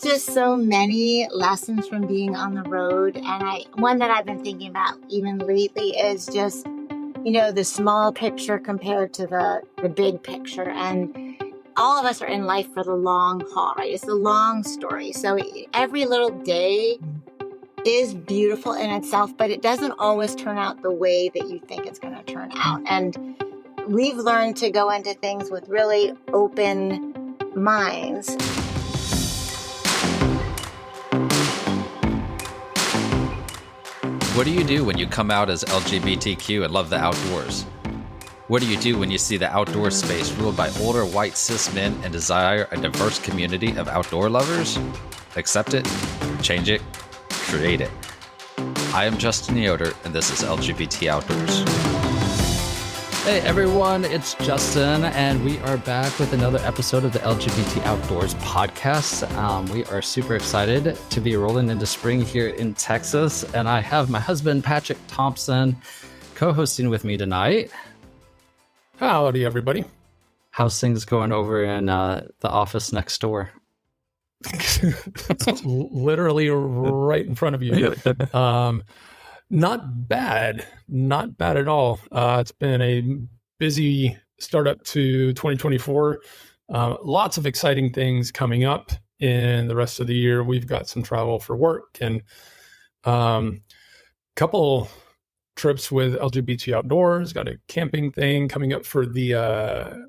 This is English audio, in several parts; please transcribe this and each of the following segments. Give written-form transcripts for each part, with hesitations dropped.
just so many lessons from being on the road. And one that I've been thinking about even lately is just, the small picture compared to the big picture. And all of us are in life for the long haul, right? It's a long story. So every little day is beautiful in itself, but it doesn't always turn out the way that you think it's going to turn out. And we've learned to go into things with really open minds. What do you do when you come out as LGBTQ and love the outdoors? What do you do when you see the outdoor space ruled by older white cis men and desire a diverse community of outdoor lovers? Accept it, change it, create it. I am Justin Yoder, and this is LGBT Outdoors. Hey everyone, it's Justin, and we are back with another episode of the LGBT Outdoors podcast. We are super excited to be rolling into spring here in Texas, and I have my husband, Patrick Thompson, co-hosting with me tonight. Howdy, everybody. How's things going over in the office next door? Literally right in front of you. Not bad at all. It's been a busy startup to 2024. Lots of exciting things coming up in the rest of the year. We've got some travel for work and couple trips with LGBT Outdoors. Got a camping thing coming up for the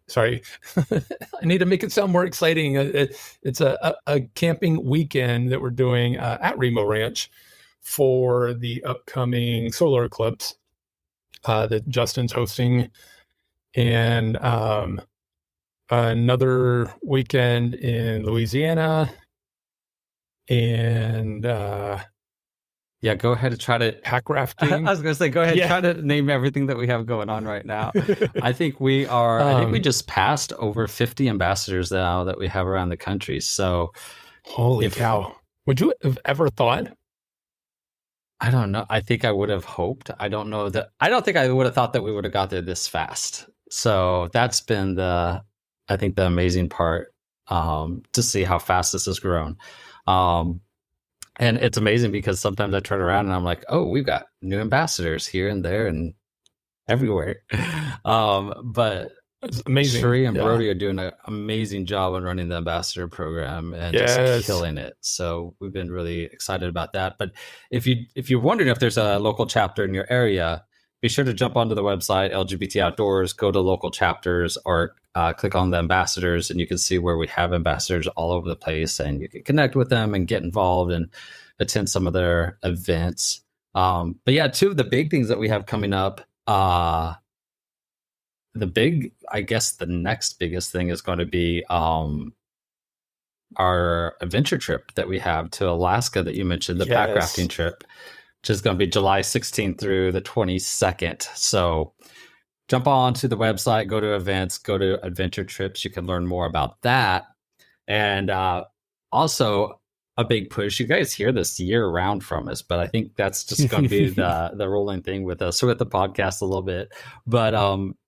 sorry, I need to make it sound more exciting. It's a camping weekend that we're doing at Remo Ranch for the upcoming solar eclipse that Justin's hosting, and another weekend in Louisiana, and yeah, go ahead and try to pack rafting. I was going to say, go ahead, try to name everything that we have going on right now. I think we just passed over 50 ambassadors now that we have around the country. So, holy cow! Would you have ever thought? I don't know. I think I would have hoped. I don't think I would have thought that we would have got there this fast. So that's been the amazing part, to see how fast this has grown. And it's amazing because sometimes I turn around and I'm like, oh, we've got new ambassadors here and there and everywhere. But it's amazing. Sheree and Brody are doing an amazing job on running the ambassador program and just killing it. So we've been really excited about that. But if you're wondering if there's a local chapter in your area, be sure to jump onto the website, LGBT Outdoors, go to local chapters, or click on the ambassadors, and you can see where we have ambassadors all over the place, and you can connect with them and get involved and attend some of their events. But yeah, two of the big things that we have coming up, the next biggest thing is going to be our adventure trip that we have to Alaska that you mentioned, the pack rafting trip, which is going to be July 16th through the 22nd. So jump on to the website, go to events, go to adventure trips. You can learn more about that. And also a big push. You guys hear this year round from us, but I think that's just going to be the rolling thing with us, with the podcast a little bit. But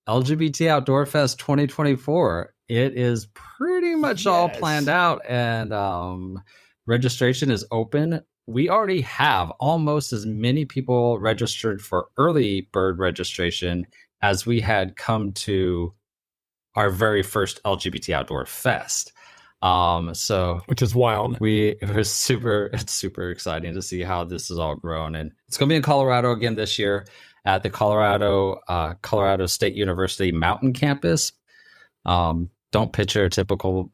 LGBT Outdoor Fest 2024, it is pretty much all planned out, and registration is open. We already have almost as many people registered for early bird registration as we had come to our very first LGBT Outdoor Fest. So which is wild. It's super exciting to see how this has all grown, and it's going to be in Colorado again this year at the Colorado State University Mountain Campus. Don't picture a typical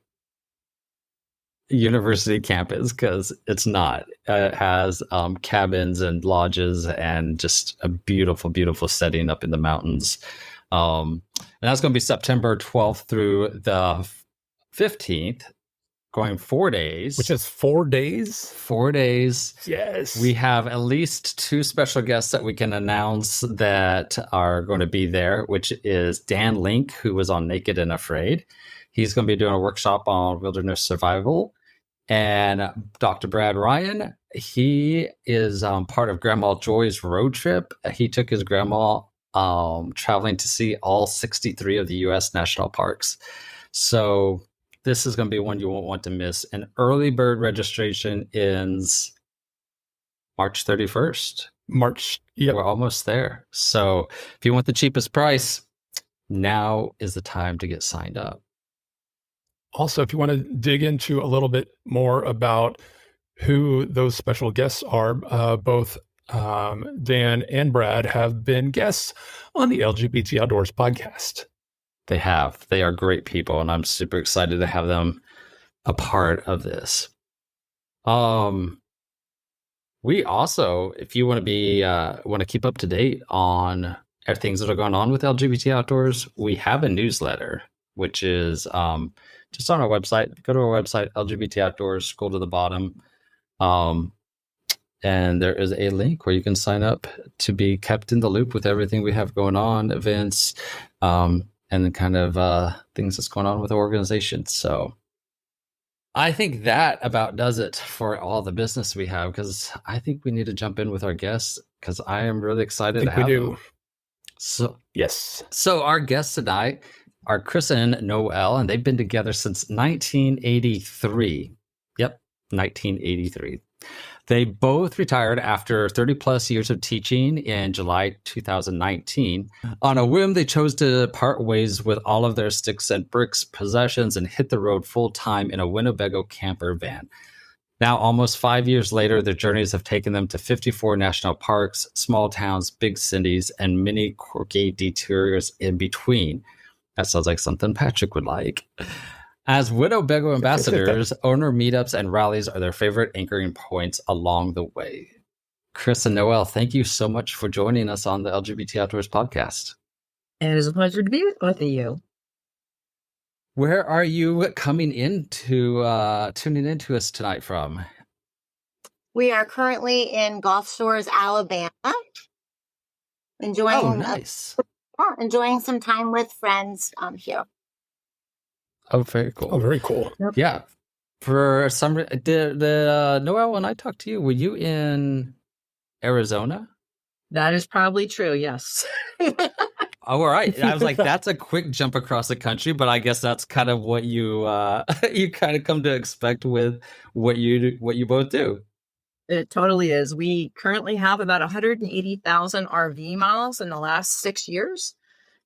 university campus, because it's not. It has cabins and lodges and just a beautiful setting up in the mountains. And that's going to be September 12th through the 15th, going 4 days. Which is 4 days? 4 days. Yes. We have at least two special guests that we can announce that are going to be there, which is Dan Link, who was on Naked and Afraid. He's going to be doing a workshop on wilderness survival. And Dr. Brad Ryan, he is part of Grandma Joy's road trip. He took his grandma traveling to see all 63 of the U.S. national parks. So this is going to be one you won't want to miss. And early bird registration ends March 31st. Yep. We're almost there. So if you want the cheapest price, now is the time to get signed up. Also, if you want to dig into a little bit more about who those special guests are, both Dan and Brad have been guests on the LGBT Outdoors podcast. They have. They are great people, and I'm super excited to have them a part of this. We also, if you want to keep up to date on things that are going on with LGBT Outdoors, we have a newsletter, which is just on our website. Go to our website, LGBT Outdoors, scroll to the bottom. And there is a link where you can sign up to be kept in the loop with everything we have going on, events, and the kind of things that's going on with the organization. So I think that about does it for all the business we have, because I think we need to jump in with our guests, because I am really excited to have them. So yes. So our guests tonight are Chris and Noel, and they've been together since 1983. Yep, 1983. They both retired after 30 plus years of teaching in July 2019. On a whim, they chose to part ways with all of their sticks and bricks possessions and hit the road full time in a Winnebago camper van. Now, almost 5 years later, their journeys have taken them to 54 national parks, small towns, big cities, and many quirky detours in between. That sounds like something Patrick would like. As Winnebago ambassadors, owner meetups and rallies are their favorite anchoring points along the way. Chris and Noel, thank you so much for joining us on the LGBT Outdoors podcast. It is a pleasure to be with both of you. Where are you coming into, tuning into us tonight from? We are currently in Gulf Shores, Alabama. Enjoying some time with friends here. Oh, very cool. Oh, very cool. Yep. Yeah. For some, did Noel, when I talked to you, were you in Arizona? That is probably true, yes. Oh, all right. I was like, that's a quick jump across the country, but I guess that's kind of what you you kind of come to expect with what you both do. It totally is. We currently have about 180,000 RV miles in the last 6 years.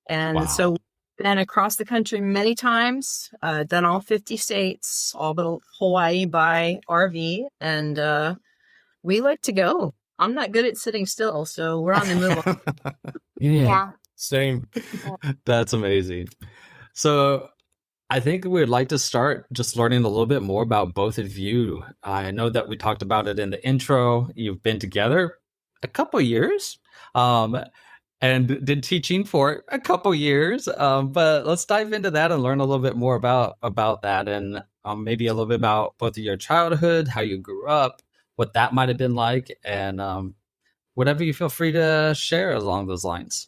And so we've been across the country many times, done all 50 states, all but Hawaii by RV. And we like to go. I'm not good at sitting still, so we're on the move. Yeah. Same. That's amazing. So I think we'd like to start just learning a little bit more about both of you. I know that we talked about it in the intro. You've been together a couple years and did teaching for a couple years. But let's dive into that and learn a little bit more about that, and maybe a little bit about both of your childhood, how you grew up, what that might have been like, and whatever you feel free to share along those lines.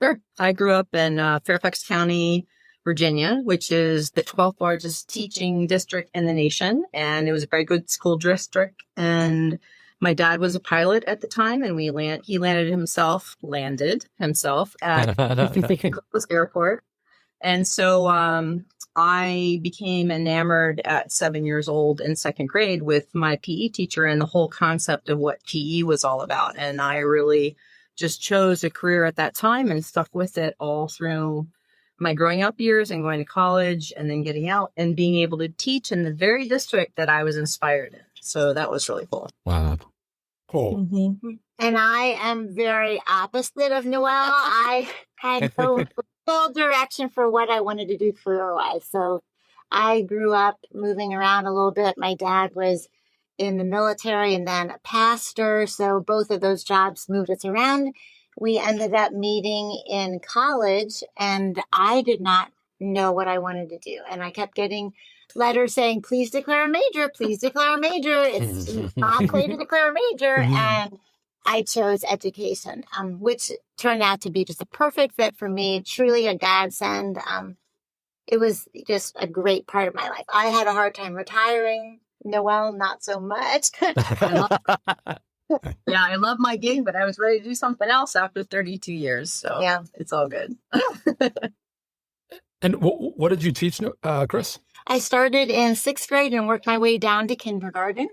Sure. I grew up in Fairfax County, Virginia, which is the 12th largest teaching district in the nation. And it was a very good school district. And my dad was a pilot at the time, and he landed himself at Columbus Airport. And so I became enamored at 7 years old in second grade with my PE teacher and the whole concept of what PE was all about. And I really just chose a career at that time and stuck with it all through my growing up years and going to college and then getting out and being able to teach in the very district that I was inspired in. So that was really cool. Wow. Cool. Mm-hmm. And I am very opposite of Noel. I had no full direction for what I wanted to do career-wise. So I grew up moving around a little bit. My dad was in the military and then a pastor. So both of those jobs moved us around. We ended up meeting in college, and I did not know what I wanted to do. And I kept getting letters saying, please declare a major, please declare a major. It's not late to declare a major. And I chose education, which turned out to be just a perfect fit for me, truly a godsend. It was just a great part of my life. I had a hard time retiring. Noel, not so much. Yeah, I love my gig, but I was ready to do something else after 32 years. So yeah, it's all good. And what did you teach, Chris? I started in 6th grade and worked my way down to kindergarten.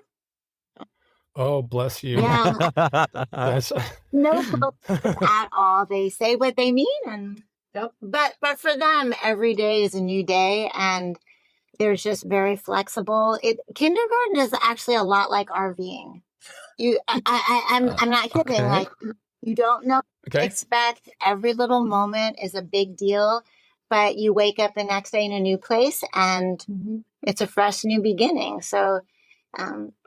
Oh, bless you. Yeah, That's no focus at all. They say what they mean, and Yep. but for them, every day is a new day, and they're just very flexible. Kindergarten is actually a lot like RVing. I'm not kidding. Okay. Like, you don't know what to Okay. expect. Every little moment is a big deal, but you wake up the next day in a new place, and it's a fresh new beginning. So,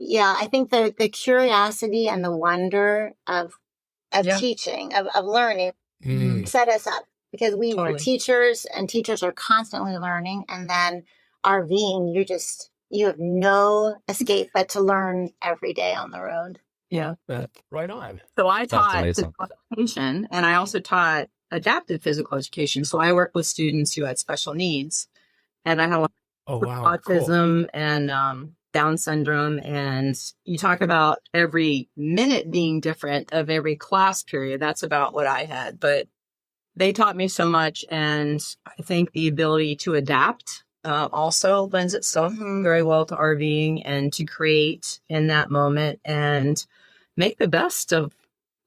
yeah, I think the curiosity and the wonder of Yeah. teaching, of learning, Mm. set us up, because we were Totally. teachers, and teachers are constantly learning. And then RVing, you have no escape but to learn every day on the road. Yeah. Right on. So I taught amazing. physical education, and I also taught adaptive physical education. So I work with students who had special needs, and I have Oh, wow. Cool. autism and Down syndrome. And you talk about every minute being different of every class period. That's about what I had. But they taught me so much. And I think the ability to adapt also lends itself very well to RVing, and to create in that moment and make the best of,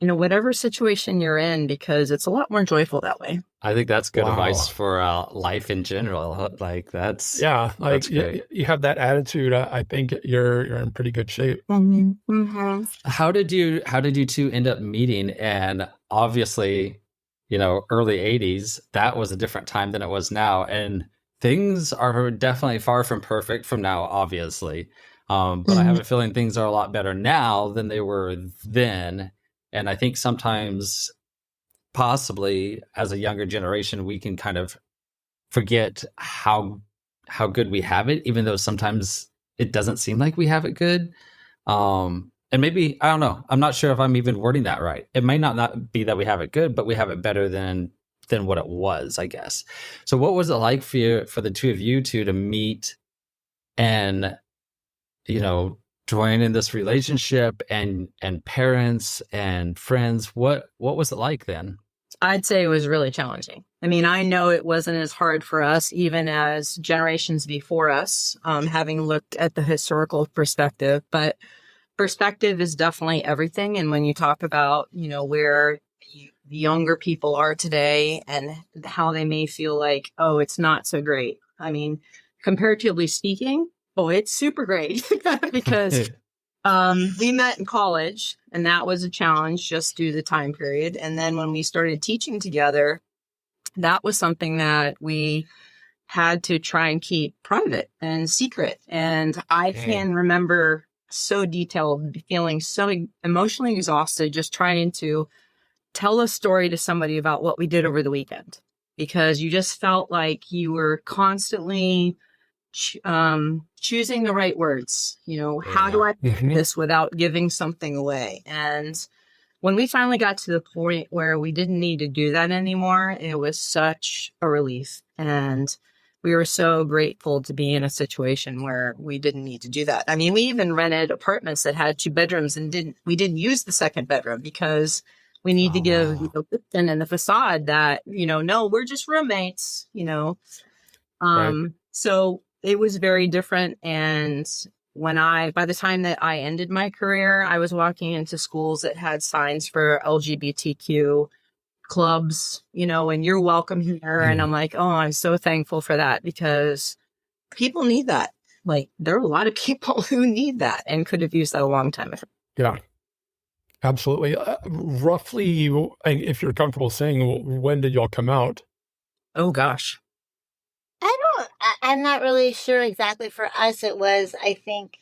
whatever situation you're in, because it's a lot more joyful that way. I think that's good Wow. advice for life in general. Like that's Yeah, like That's great. you have that attitude. I think you're in pretty good shape. Mm-hmm. How did you two end up meeting? And obviously, early 80s, that was a different time than it was now. And things are definitely far from perfect from now, obviously. But I have a feeling things are a lot better now than they were then. And I think sometimes, possibly as a younger generation, we can kind of forget how good we have it, even though sometimes it doesn't seem like we have it good. And maybe, I don't know, I'm not sure if I'm even wording that right. It may not be that we have it good, but we have it better than what it was, I guess. So what was it like for the two of you to meet and, join in this relationship, and parents and friends? What was it like then? I'd say it was really challenging. I mean, I know it wasn't as hard for us, even as generations before us, having looked at the historical perspective, but perspective is definitely everything. And when you talk about, where the younger people are today and how they may feel like, oh, it's not so great. I mean, comparatively speaking, it's super great because we met in college, and that was a challenge just due to the time period. And then when we started teaching together, that was something that we had to try and keep private and secret. And I can remember so detailed, feeling so emotionally exhausted, just trying to tell a story to somebody about what we did over the weekend, because you just felt like you were constantly choosing the right words. How do I do this without giving something away? And when we finally got to the point where we didn't need to do that anymore, it was such a relief. And we were so grateful to be in a situation where we didn't need to do that. I mean, we even rented apartments that had 2 bedrooms, and we didn't use the second bedroom because we need to give the kitchen and the facade that, no, we're just roommates, Right. So it was very different. And by the time that I ended my career, I was walking into schools that had signs for LGBTQ clubs, and you're welcome here. And I'm like, oh, I'm so thankful for that, because people need that. Like, there are a lot of people who need that and could have used that a long time ago. Yeah, absolutely. Roughly, if you're comfortable saying, when did y'all come out? Oh, gosh. I'm not really sure exactly. For us, it was, I think,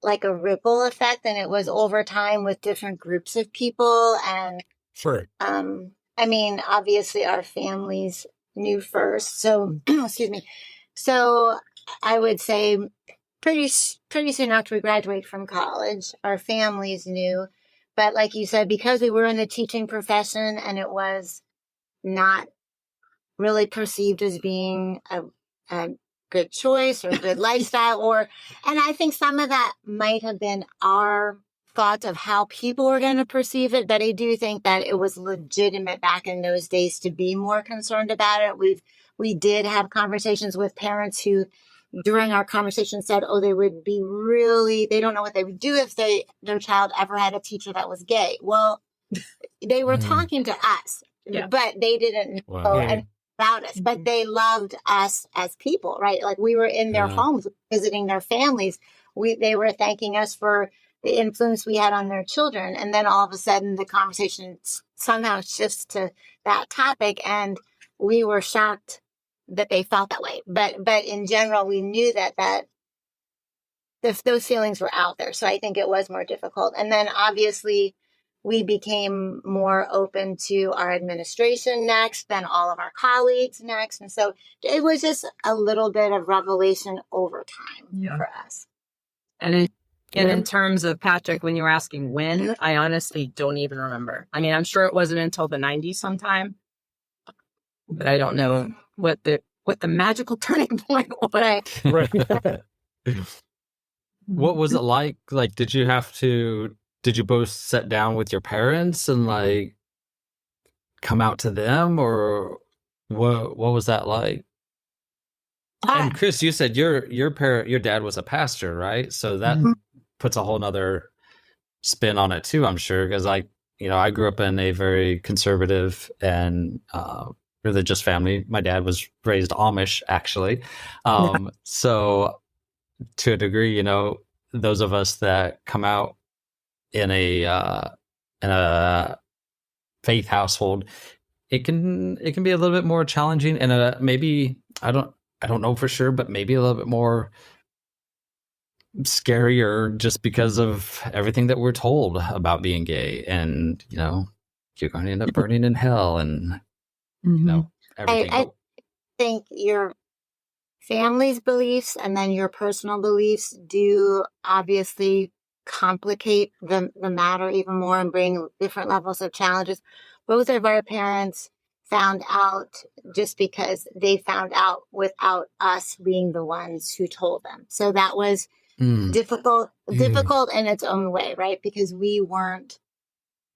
like a ripple effect, and it was over time with different groups of people. And Sure. I mean, obviously our families knew first. So, excuse me. So I would say pretty soon after we graduated from college, our families knew. But like you said, because we were in the teaching profession, and it was not really perceived as being a good choice or a good lifestyle, and I think some of that might have been our thoughts of how people were going to perceive it. But I do think that it was legitimate back in those days to be more concerned about it. We did have conversations with parents who, during our conversation said, oh, they don't know what they would do if their child ever had a teacher that was gay. Well, they were talking to us, but they didn't know anything about us, but they loved us as people, right? Like we were in their homes, visiting their families. They were thanking us for the influence we had on their children. And then all of a sudden the conversation somehow shifts to that topic. And we were shocked that they felt that way. But in general, we knew that those feelings were out there. So I think it was more difficult. And then obviously we became more open to our administration next, then all of our colleagues next. And so it was just a little bit of revelation over time for us. And in terms of Patrick, when you were asking when, I honestly don't even remember. I mean, I'm sure it wasn't until the 90s sometime, but I don't know what the magical turning point was. Right. What was it like? Like, did you both sit down with your parents and like come out to them, or what was that like? And Chris, you said your dad was a pastor, right? So that puts a whole nother spin on it too, I'm sure. Because I grew up in a very conservative and religious family. My dad was raised Amish, actually. So to a degree, those of us that come out in a faith household, it can be a little bit more challenging, and maybe I don't know for sure, but maybe a little bit more scarier just because of everything that we're told about being gay, and you're going to end up burning in hell, and everything. I think your family's beliefs and then your personal beliefs do obviously complicate the matter even more and bring different levels of challenges. Both of our parents found out just because they found out without us being the ones who told them. So that was difficult in its own way, right? Because we weren't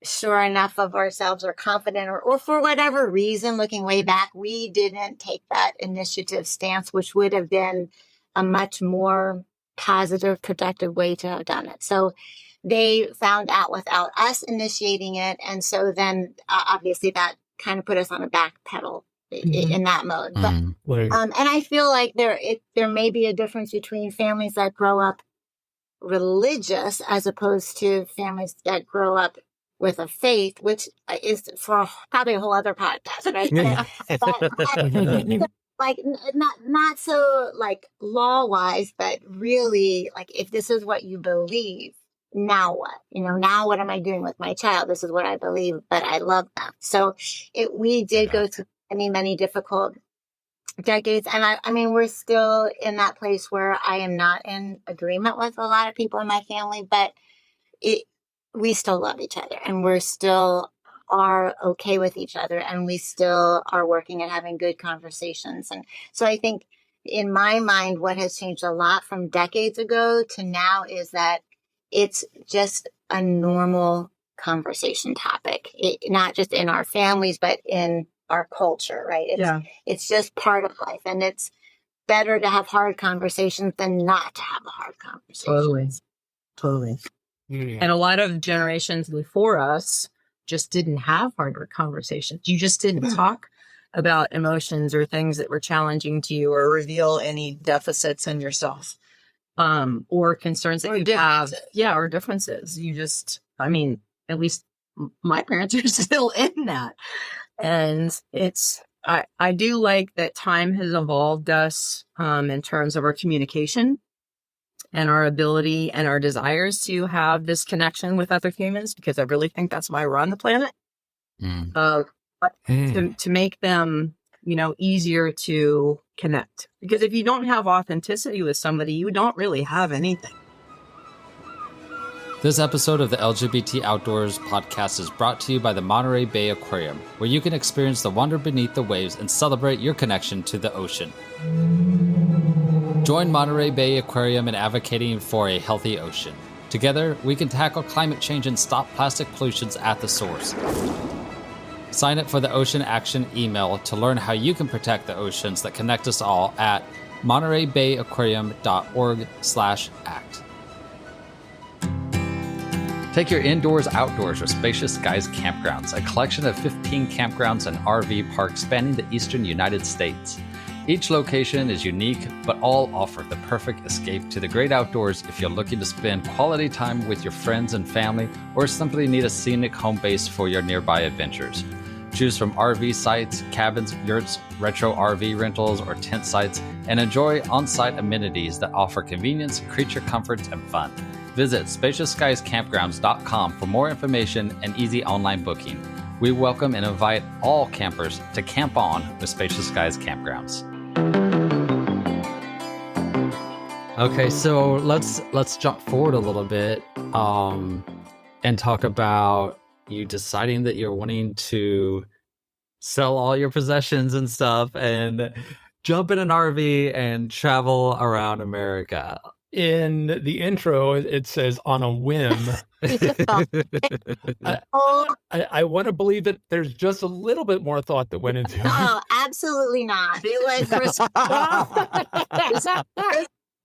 sure enough of ourselves or confident, or for whatever reason, looking way back, we didn't take that initiative stance, which would have been a much more positive, productive way to have done it. So they found out without us initiating it. And so then obviously that kind of put us on a back pedal in that mode. But, and I feel like there may be a difference between families that grow up religious as opposed to families that grow up with a faith, which is for probably a whole other podcast, right? But, like not so like law wise, but really like if this is what you believe, now what? Now what am I doing with my child? This is what I believe, but I love them. So we did go through many difficult decades, and I mean we're still in that place where I am not in agreement with a lot of people in my family, but we still love each other, and we're still are okay with each other, and we still are working and having good conversations. And so I think in my mind, what has changed a lot from decades ago to now is that it's just a normal conversation topic, not just in our families, but in our culture, right? It's just part of life, and it's better to have hard conversations than not to have a hard conversation. Totally. And a lot of generations before us just didn't have harder conversations. You just didn't talk about emotions or things that were challenging to you, or reveal any deficits in yourself, or concerns that you have. Yeah, or differences. You just, I mean, at least my parents are still in that. And I do like that time has evolved us in terms of our communication and our ability and our desires to have this connection with other humans, because I really think that's why we're on the planet. To make them, easier to connect. Because if you don't have authenticity with somebody, you don't really have anything. This episode of the LGBT Outdoors podcast is brought to you by the Monterey Bay Aquarium, where you can experience the wonder beneath the waves and celebrate your connection to the ocean. Join Monterey Bay Aquarium in advocating for a healthy ocean. Together, we can tackle climate change and stop plastic pollutions at the source. Sign up for the Ocean Action email to learn how you can protect the oceans that connect us all at MontereyBayAquarium.org/act. Take your indoors, outdoors, or Spacious Skies campgrounds, a collection of 15 campgrounds and RV parks spanning the eastern United States. Each location is unique, but all offer the perfect escape to the great outdoors if you're looking to spend quality time with your friends and family, or simply need a scenic home base for your nearby adventures. Choose from RV sites, cabins, yurts, retro RV rentals, or tent sites, and enjoy on-site amenities that offer convenience, creature comforts, and fun. Visit spaciousskiescampgrounds.com for more information and easy online booking. We welcome and invite all campers to camp on with Spacious Skies Campgrounds. Okay, so let's jump forward a little bit and talk about you deciding that you're wanting to sell all your possessions and stuff and jump in an RV and travel around America. In the intro, it says on a whim. I want to believe that there's just a little bit more thought that went into it. Oh, absolutely not. It was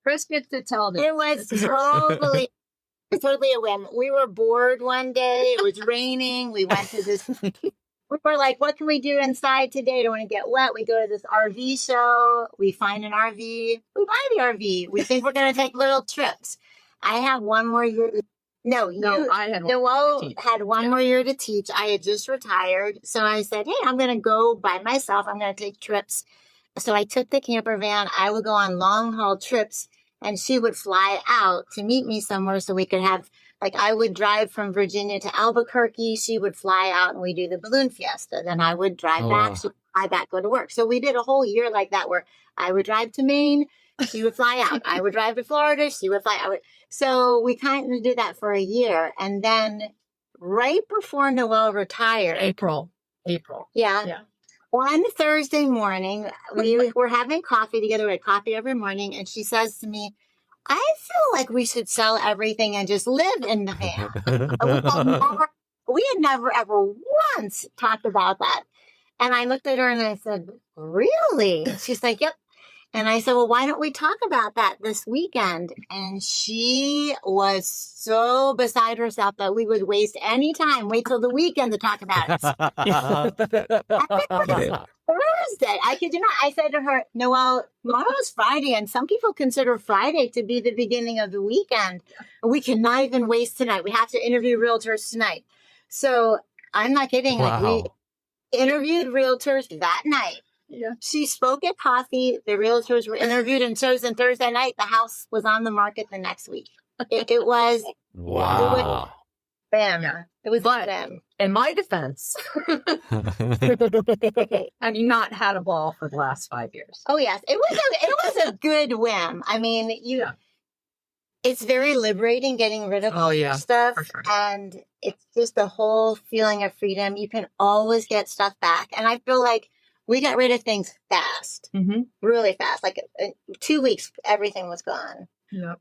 Chris gets to tell them. it was totally a whim. We were bored one day. It was raining. We went to this. We were like, what can we do inside today? Don't want to get wet. We go to this RV show. We find an RV. We buy the RV. We think we're going to take little trips. I have one more year. I had Noel had one more year to teach. I had just retired. So I said, hey, I'm going to go by myself. I'm going to take trips. So I took the camper van. I would go on long haul trips, and she would fly out to meet me somewhere so we could have, like, I would drive from Virginia to Albuquerque. She would fly out and we do the balloon fiesta. Then I would drive back. She would fly back, go to work. So we did a whole year like that where I would drive to Maine. She would fly out. I would drive to Florida. She would fly out. So we kind of did that for a year. And then right before Noel retired. April. Yeah. One Thursday morning, we were having coffee together. We had coffee every morning. And she says to me, I feel like we should sell everything and just live in the van. We had never, ever once talked about that. And I looked at her and I said, really? She's like, yep. And I said, well, why don't we talk about that this weekend? And she was so beside herself that we would waste any time. Wait till the weekend to talk about it. Thursday. I kid you not. I said to her, Noel, tomorrow's Friday, and some people consider Friday to be the beginning of the weekend. We cannot even waste tonight. We have to interview realtors tonight. So I'm not kidding. Wow. Like, we interviewed realtors that night. Yeah. She spoke at coffee. The realtors were interviewed and chosen Thursday night. The house was on the market the next week. It was Wow. bam. It was bam. In my defense, have you not had a ball for the last 5 years? Oh yes, it was a good whim. I mean, it's very liberating getting rid of stuff, for sure. and it's just a whole feeling of freedom. You can always get stuff back, and I feel like we got rid of things fast, really fast. Like in 2 weeks, everything was gone. Yeah.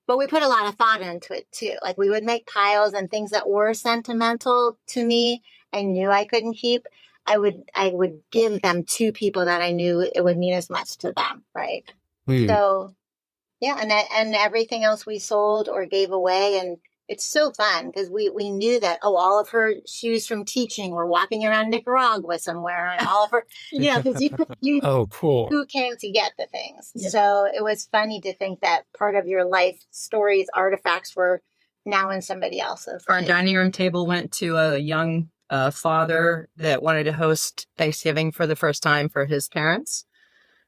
But we put a lot of thought into it too. Like we would make piles and things that were sentimental to me. I knew I couldn't keep. I would give them to people that I knew it would mean as much to them. Right. So, yeah. And everything else we sold or gave away. And it's so fun because we knew that, all of her shoes from teaching were walking around Nicaragua somewhere, and all of her, because you Oh, cool. who came to get the things. Yeah. So it was funny to think that part of your life stories, artifacts were now in somebody else's. Our dining room table went to a young father that wanted to host Thanksgiving for the first time for his parents,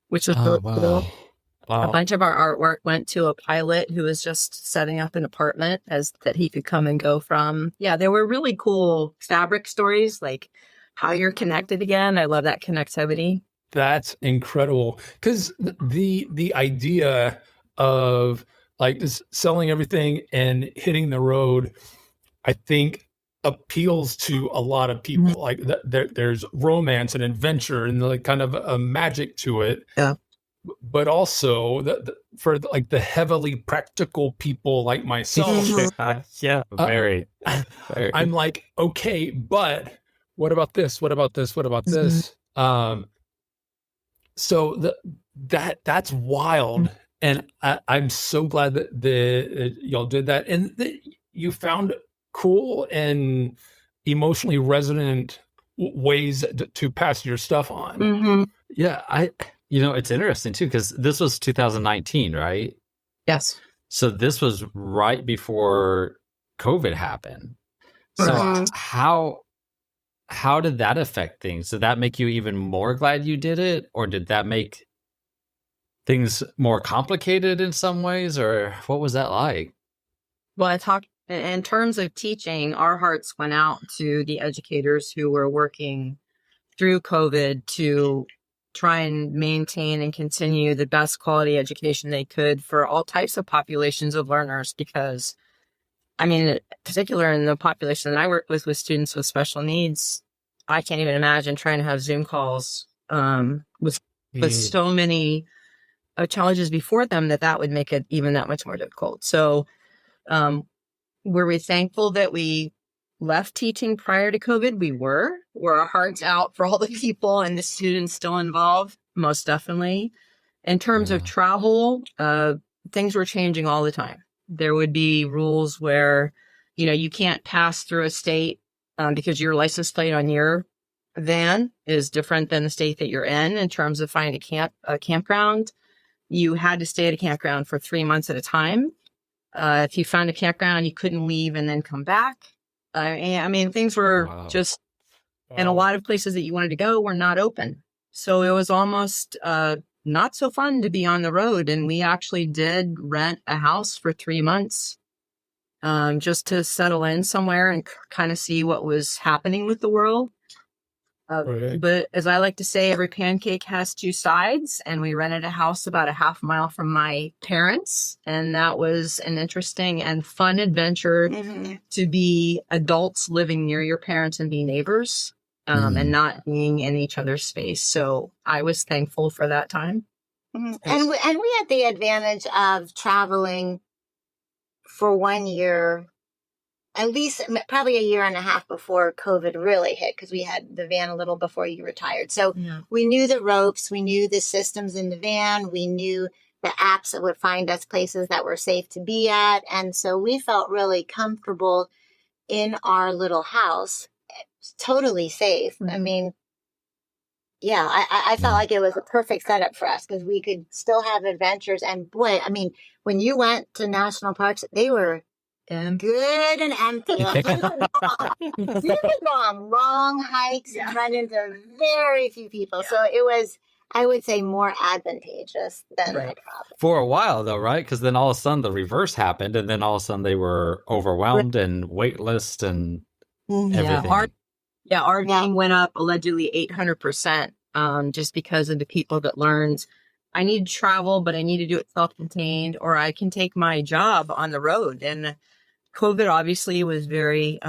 which was really cool. Wow. A bunch of our artwork went to a pilot who was just setting up an apartment that he could come and go from. Yeah, there were really cool fabric stories, like how you're connected again. I love that connectivity. That's incredible. Because the idea of like just selling everything and hitting the road, I think appeals to a lot of people. Like there's romance and adventure and like kind of a magic to it. Yeah. But also for like the heavily practical people like myself, Very. I'm like, okay, but what about this? What about this? What about this? So that's wild, and I'm so glad that y'all did that, and that you found cool and emotionally resonant ways to pass your stuff on. Mm-hmm. Yeah, it's interesting too, because this was 2019, right? Yes. So this was right before COVID happened. So Right. how did that affect things? Did that make you even more glad you did it, or did that make things more complicated in some ways, or what was that like? Well, I talked in terms of teaching, our hearts went out to the educators who were working through COVID to try and maintain and continue the best quality education they could for all types of populations of learners. Because, I mean, particular in the population that I work with students with special needs, I can't even imagine trying to have Zoom calls with so many challenges before them that would make it even that much more difficult. So, were we thankful that we left teaching prior to COVID? We were. Were our hearts out for all the people and the students still involved? Most definitely. In terms of travel, things were changing all the time. There would be rules where, you can't pass through a state because your license plate on your van is different than the state that you're in terms of finding a campground. You had to stay at a campground for 3 months at a time. If you found a campground, you couldn't leave and then come back. I mean, things were just, and a lot of places that you wanted to go were not open. So it was almost not so fun to be on the road. And we actually did rent a house for 3 months just to settle in somewhere and kind of see what was happening with the world. But as I like to say, every pancake has two sides, and we rented a house about a half mile from my parents. And that was an interesting and fun adventure to be adults living near your parents and be neighbors and not being in each other's space. So I was thankful for that time. And we had the advantage of traveling for 1 year, at least probably a year and a half before COVID really hit, because we had the van a little before you retired. So we knew the ropes, we knew the systems in the van, we knew the apps that would find us places that were safe to be at. And so we felt really comfortable in our little house, totally safe. I mean, yeah, I felt like it was a perfect setup for us because we could still have adventures. And boy, I mean, when you went to national parks, they were good and empty. You could go on long hikes and run into very few people. So it was, I would say, more advantageous than a problem. For a while, though, right? Because then all of a sudden the reverse happened, and then all of a sudden they were overwhelmed and waitlist and everything. RVing went up allegedly 800% just because of the people that learned, I need to travel, but I need to do it self-contained, or I can take my job on the road. And COVID obviously was very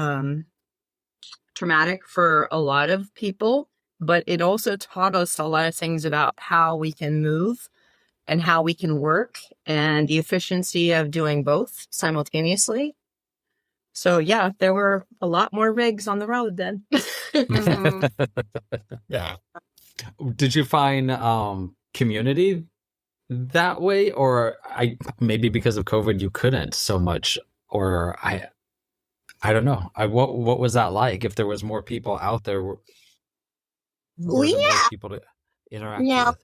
traumatic for a lot of people, but it also taught us a lot of things about how we can move and how we can work and the efficiency of doing both simultaneously. So yeah, there were a lot more rigs on the road then. Yeah. Did you find community that way, or maybe because of COVID you couldn't so much, or I don't know. What was that like? If there was more people out there, more people to interact with.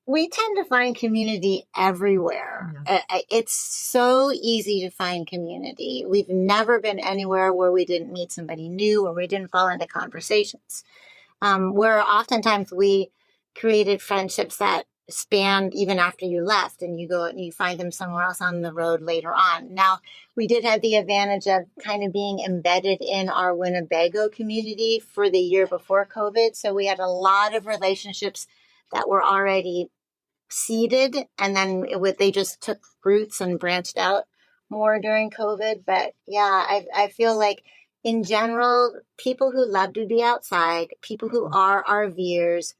We tend to find community everywhere. It's so easy to find community. We've never been anywhere where we didn't meet somebody new or we didn't fall into conversations. Where oftentimes we created friendships that spanned even after you left, and you go and you find them somewhere else on the road later on. Now, we did have the advantage of kind of being embedded in our Winnebago community for the year before COVID. So we had a lot of relationships that were already seeded, and then they just took roots and branched out more during COVID. But yeah, I feel like in general, people who love to be outside, people who are RVers,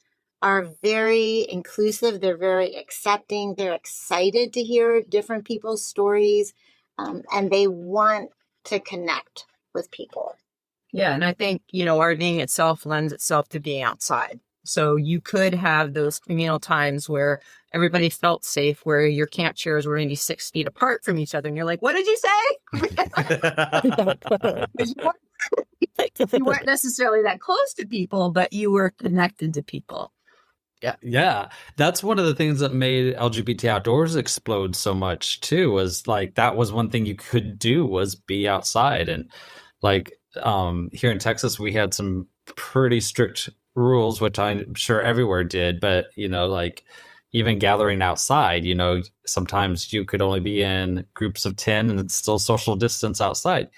are very inclusive. They're very accepting. They're excited to hear different people's stories, and they want to connect with people. Yeah, and I think, RVing itself lends itself to being outside. So you could have those communal times where everybody felt safe, where your camp chairs were maybe 6 feet apart from each other. And you're like, what did you say? You weren't necessarily that close to people, but you were connected to people. Yeah. That's one of the things that made LGBT outdoors explode so much too, was like, that was one thing you could do, was be outside. And like, here in Texas, we had some pretty strict rules, which I'm sure everywhere did, but like even gathering outside, sometimes you could only be in groups of 10 and it's still social distance outside.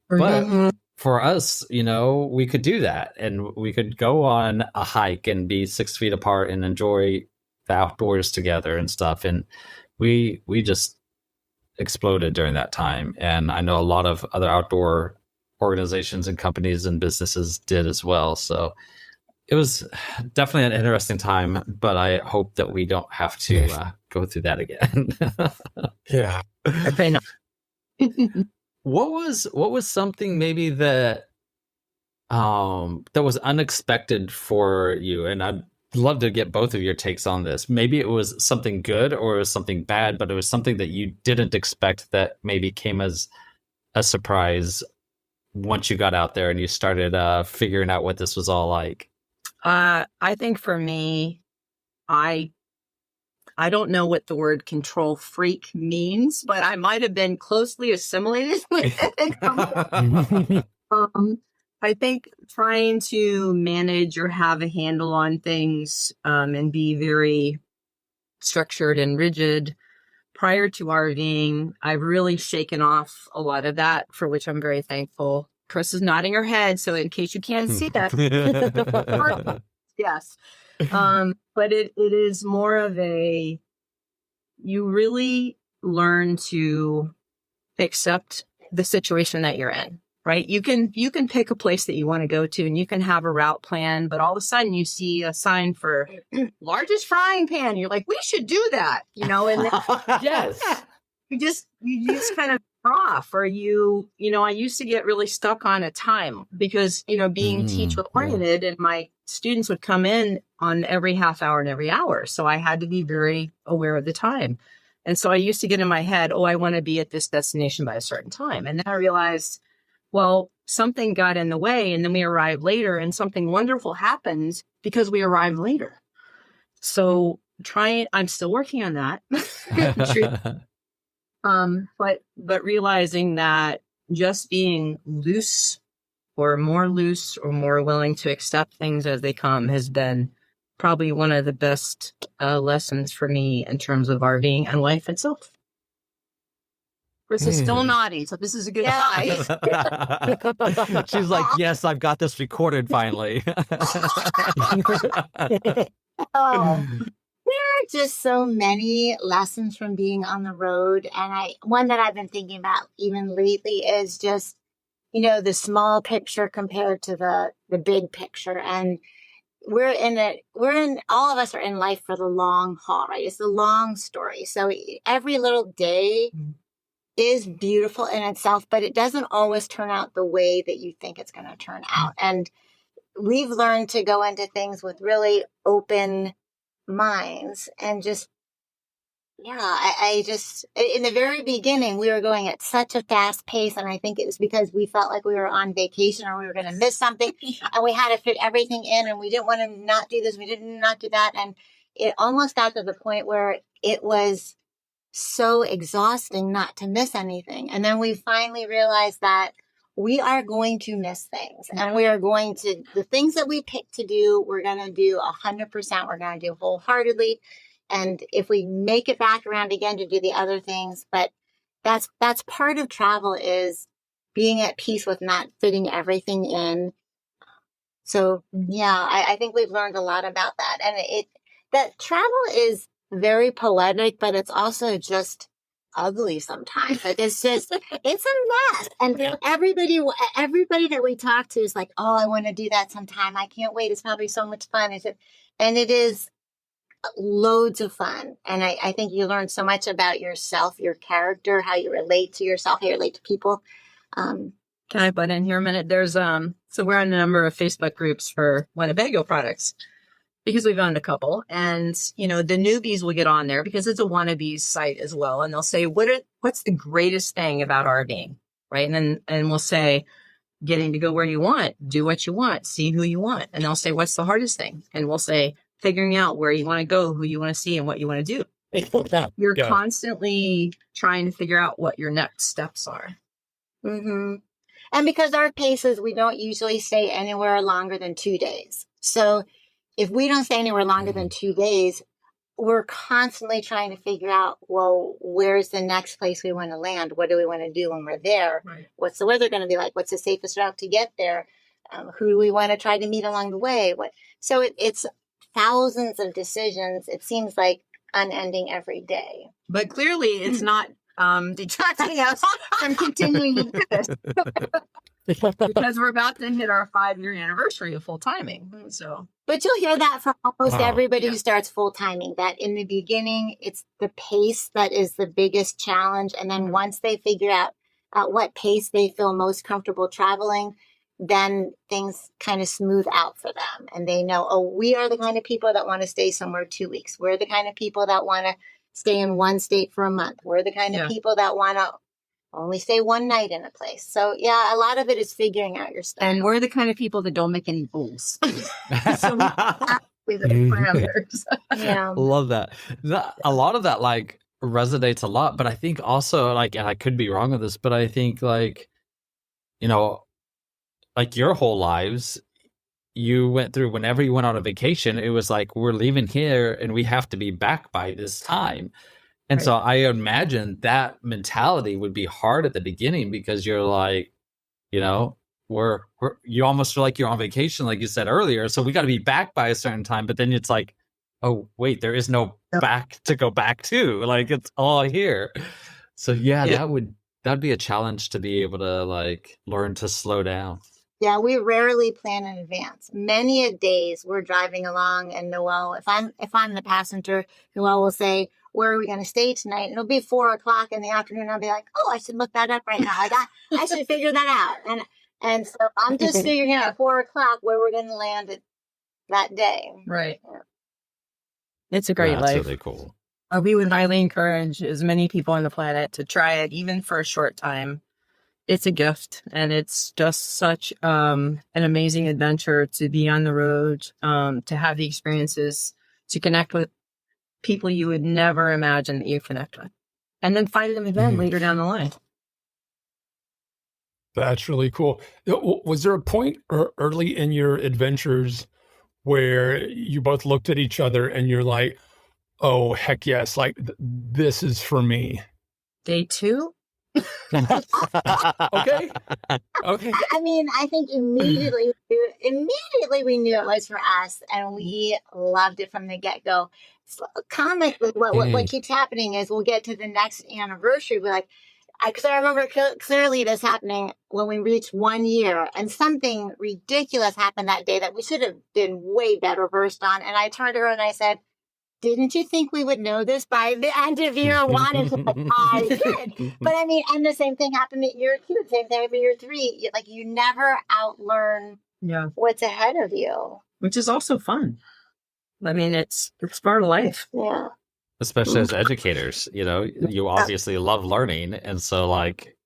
But for us, we could do that, and we could go on a hike and be 6 feet apart and enjoy the outdoors together and stuff. And we just exploded during that time. And I know a lot of other outdoor organizations and companies and businesses did as well. So it was definitely an interesting time, but I hope that we don't have to go through that again. Yeah. What was something maybe that that was unexpected for you? And I'd love to get both of your takes on this. Maybe it was something good or it was something bad, but it was something that you didn't expect that maybe came as a surprise once you got out there and you started figuring out what this was all like. I think for me, I don't know what the word control freak means, but I might have been closely assimilated with it. I think trying to manage or have a handle on things and be very structured and rigid prior to RVing, I've really shaken off a lot of that, for which I'm very thankful. Chris is nodding her head, so in case you can't see that. Yes. But it is more of you really learn to accept the situation that you're in, right? You can pick a place that you want to go to and you can have a route plan, but all of a sudden you see a sign for largest frying pan. You're like, we should do that, and then, Yes. you just kind of off, or I used to get really stuck on a time because, being teacher oriented and my students would come in on every half hour and every hour. So I had to be very aware of the time. And so I used to get in my head, I want to be at this destination by a certain time. And then I realized, well, something got in the way and then we arrived later and something wonderful happened because we arrived later. So I'm still working on that. But realizing that just being loose or more willing to accept things as they come has been probably one of the best lessons for me in terms of RVing and life itself. Chris is still nodding, so this is a good sign. She's like, yes, I've got this recorded finally. Oh. There are just so many lessons from being on the road. And one that I've been thinking about even lately is just, the small picture compared to the big picture. And all of us are in life for the long haul, right? It's a long story. So every little day is beautiful in itself, but it doesn't always turn out the way that you think it's going to turn out. And we've learned to go into things with really open minds and just, I just, in the very beginning, we were going at such a fast pace. And I think it was because we felt like we were on vacation or we were going to miss something and we had to fit everything in and we didn't want to not do this. We didn't not do that. And it almost got to the point where it was so exhausting not to miss anything. And then we finally realized that we are going to miss things and the things that we picked to do, we're going to do 100%. We're going to do wholeheartedly. And if we make it back around again to do the other things, but that's part of travel, is being at peace with not fitting everything in. So I think we've learned a lot about that. And that travel is very poetic, but it's also just ugly sometimes. It's a mess. And everybody that we talk to is like, I want to do that sometime. I can't wait. It's probably so much fun. And it is loads of fun. And I think you learn so much about yourself, your character, how you relate to yourself, how you relate to people. Can I butt in here a minute? There's so we're on a number of Facebook groups for Winnebago products. because we've owned a couple, and the newbies will get on there because it's a wannabes site as well, and they'll say, what's the greatest thing about RVing, right? And we'll say, getting to go where you want, do what you want, see who you want, and they'll say, what's the hardest thing? And we'll say, figuring out where you want to go, who you want to see, and what you want to do. You're constantly trying to figure out what your next steps are. Mm-hmm. And because our paces, we don't usually stay anywhere longer than 2 days. So if we don't stay anywhere longer than 2 days, we're constantly trying to figure out, well, where's the next place we want to land? What do we want to do when we're there? Right. What's the weather going to be like? What's the safest route to get there? Who do we want to try to meet along the way? So it's thousands of decisions. It seems like unending every day. But clearly it's not detracting us from continuing to do this. Because we're about to hit our 5-year anniversary of full timing. So, but you'll hear that from almost everybody who starts full timing, that in the beginning, it's the pace that is the biggest challenge. And then once they figure out at what pace they feel most comfortable traveling, then things kind of smooth out for them. And they know, oh, we are the kind of people that want to stay somewhere 2 weeks. We're the kind of people that want to stay in one state for a month. We're the kind of people that want to only stay one night in a place. So yeah, a lot of it is figuring out your style. And we're the kind of people that don't make any rules. So we the parameters. Yeah. Love that. A lot of that like resonates a lot, but I think also like, and I could be wrong with this, but I think like, like your whole lives, you went through whenever you went on a vacation, it was like, we're leaving here and we have to be back by this time. And so I imagine that mentality would be hard at the beginning because you're like, you almost feel like you're on vacation, like you said earlier. So we got to be back by a certain time. But then it's like, oh, wait, there is no back to go back to. Like it's all here. So that'd be a challenge to be able to like learn to slow down. Yeah, we rarely plan in advance. Many a days we're driving along, and Noel, if I'm the passenger, Noel will say, "Where are we going to stay tonight?" And it'll be 4:00 in the afternoon. I'll be like, "Oh, I should look that up right now. I should figure that out." And so I'm just figuring out at 4:00 where we're going to land that day. Right. Yeah. It's a great life. That's really cool. We would highly encourage as many people on the planet to try it, even for a short time. It's a gift, and it's just such an amazing adventure to be on the road, to have the experiences, to connect with people you would never imagine that you connect with, and then find them again later down the line. That's really cool. Was there a point early in your adventures where you both looked at each other and you're like, oh, heck yes, like this is for me? Day 2? Okay. I mean, I think immediately we knew it was for us, and we loved it from the get-go. So, comically, what keeps happening is we'll get to the next anniversary, we're like, because I remember clearly this happening when we reached 1 year, and something ridiculous happened that day that we should have been way better versed on. And I turned to her and I said, "Didn't you think we would know this by the end of year 1?" And I did. But I mean, and the same thing happened at year 2, same thing for year 3. Like, you never outlearn what's ahead of you. Which is also fun. I mean, it's part of life. Yeah. Especially as educators, you obviously love learning. And so like,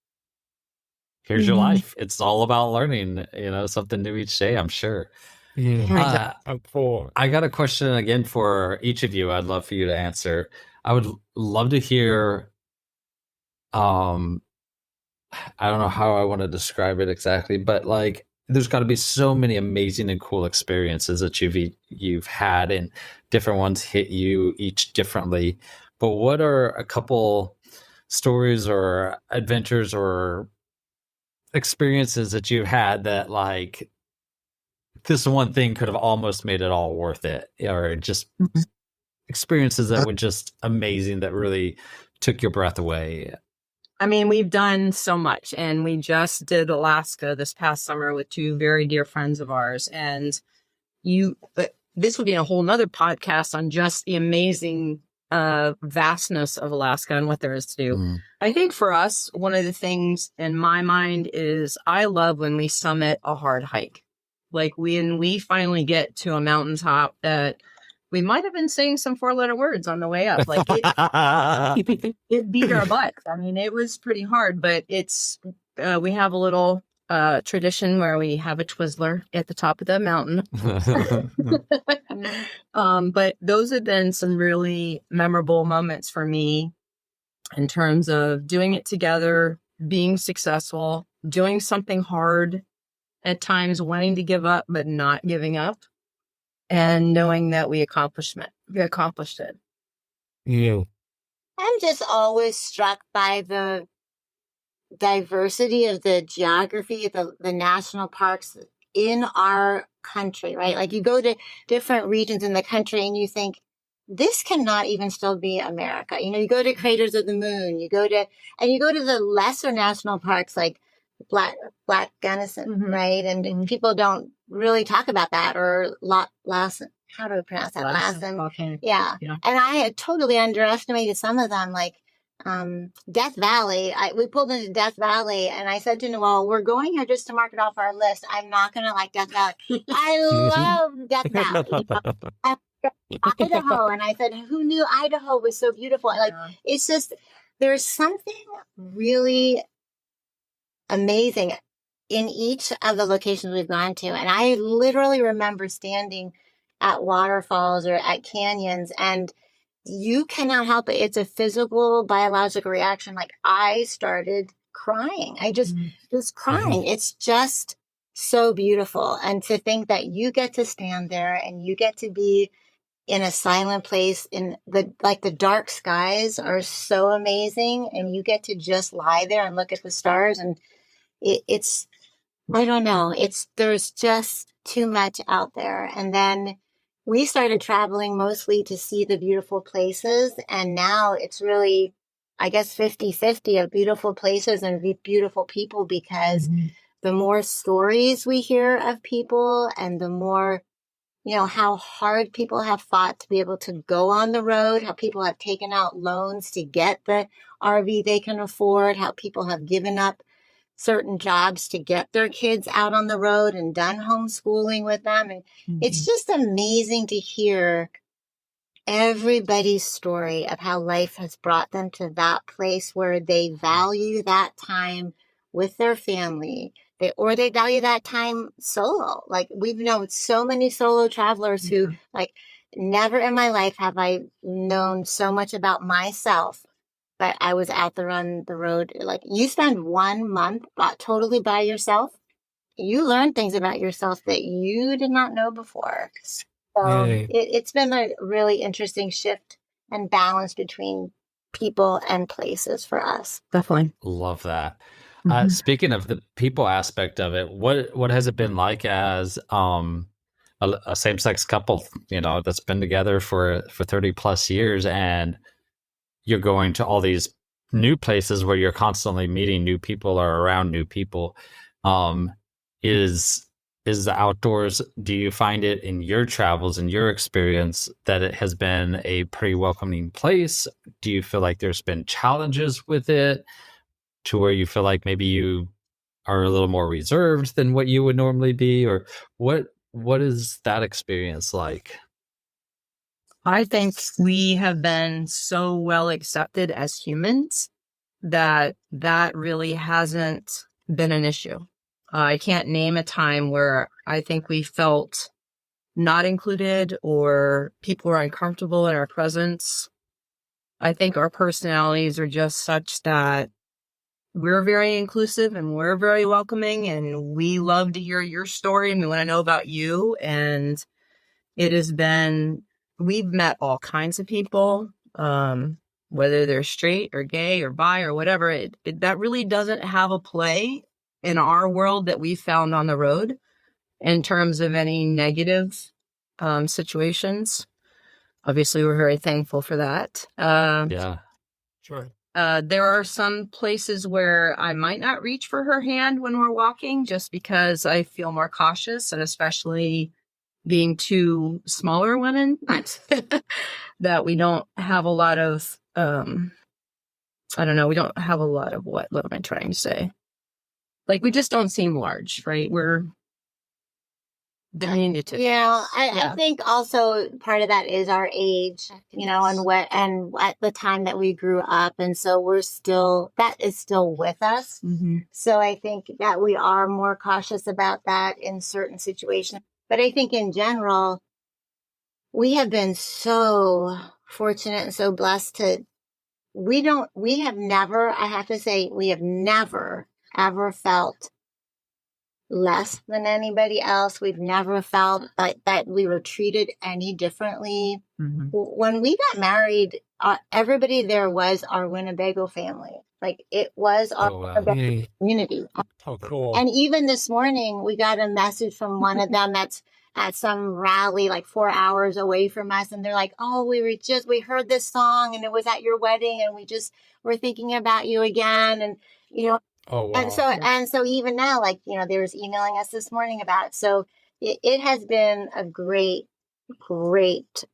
here's your life. It's all about learning, something new each day, I'm sure. Yeah. I got a question again for each of you. I'd love for you to answer. I would love to hear. I don't know how I want to describe it exactly, but like, there's got to be so many amazing and cool experiences that you've had, and different ones hit you each differently. But what are a couple stories or adventures or experiences that you've had that like, this one thing could have almost made it all worth it, or just experiences that were just amazing that really took your breath away? I mean, we've done so much, and we just did Alaska this past summer with 2 very dear friends of ours. And this would be a whole nother podcast on just the amazing vastness of Alaska and what there is to do. I think for us, one of the things in my mind is I love when we summit a hard hike. Like when we finally get to a mountaintop that we might have been saying some 4-letter words on the way up. Like it beat our butts. I mean, it was pretty hard, but it's, we have a little tradition where we have a Twizzler at the top of the mountain. But those have been some really memorable moments for me in terms of doing it together, being successful, doing something hard at times, wanting to give up, but not giving up, and knowing that we accomplished it. Yeah. I'm just always struck by the diversity of the geography, the national parks in our country, right? Like you go to different regions in the country and you think, this cannot even still be America. You know, you go to Craters of the Moon, you go to the lesser national parks like Black Gunnison, right? And people don't really talk about that, or Lassen. How do I pronounce that? Lassen. Okay. Yeah. And I had totally underestimated some of them, like Death Valley. We pulled into Death Valley and I said to Noel, we're going here just to mark it off our list. I'm not going to like Death Valley. I love Death Valley. Idaho. And I said, who knew Idaho was so beautiful? And it's just, there's something really amazing in each of the locations we've gone to. And I literally remember standing at waterfalls or at canyons, and you cannot help it. It's a physical, biological reaction. Like I started crying. I just was crying. It's just so beautiful. And to think that you get to stand there and you get to be in a silent place in the dark skies are so amazing. And you get to just lie there and look at the stars. And it's, I don't know, there's just too much out there. And then we started traveling mostly to see the beautiful places. And now it's really, I guess, 50-50 of beautiful places and beautiful people, because the more stories we hear of people and the more, how hard people have fought to be able to go on the road, how people have taken out loans to get the RV they can afford, how people have given up certain jobs to get their kids out on the road and done homeschooling with them. And it's just amazing to hear everybody's story of how life has brought them to that place where they value that time with their family. They value that time solo. Like we've known so many solo travelers who never in my life have I known so much about myself. But I was out there on the road. Like you spend 1 month totally by yourself. You learn things about yourself that you did not know before. So it's been a really interesting shift and balance between people and places for us. Definitely. Love that. Speaking of the people aspect of it, what has it been like as a same-sex couple, that's been together for 30 plus years, and you're going to all these new places where you're constantly meeting new people or around new people? Is the outdoors, do you find it in your travels and your experience that it has been a pretty welcoming place? Do you feel like there's been challenges with it to where you feel like maybe you are a little more reserved than what you would normally be? Or what is that experience like? I think we have been so well accepted as humans that really hasn't been an issue. I can't name a time where I think we felt not included or people were uncomfortable in our presence. I think our personalities are just such that we're very inclusive and we're very welcoming, and we love to hear your story and we want to know about you. And it has been, we've met all kinds of people, whether they're straight or gay or bi or whatever. That really doesn't have a play in our world that we found on the road in terms of any negative situations. Obviously, we're very thankful for that. Yeah. Sure. There are some places where I might not reach for her hand when we're walking just because I feel more cautious, and especially being two smaller women, that we don't have a lot of, I don't know, we don't have a lot of what am I trying to say? Like, we just don't seem large, right? diminutive. I think also part of that is our age, and at the time that we grew up. And so that is still with us. Mm-hmm. So I think that we are more cautious about that in certain situations. But I think in general, we have been so fortunate and so blessed we have never, I have to say, we have never ever felt less than anybody else. We've never felt that we were treated any differently. Mm-hmm. When we got married, everybody there was our Winnebago family. Like it was our Winnebago community. Oh, cool. And even this morning, we got a message from one of them that's at some rally like 4 hours away from us. And they're like, oh, we heard this song and it was at your wedding and we're thinking about you again. And, Oh, wow. And so even now, like, they was emailing us this morning about it. So it has been a great, great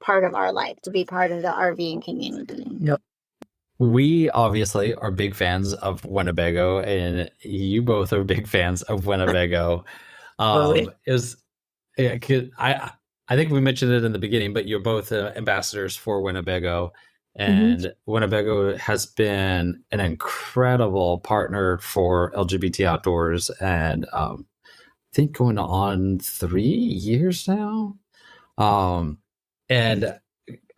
part of our life to be part of the RVing community. Yep. We obviously are big fans of Winnebago, and you both are big fans of Winnebago. I think we mentioned it in the beginning, but you're both ambassadors for Winnebago. And Winnebago has been an incredible partner for LGBT Outdoors, and I think going on 3 years now. And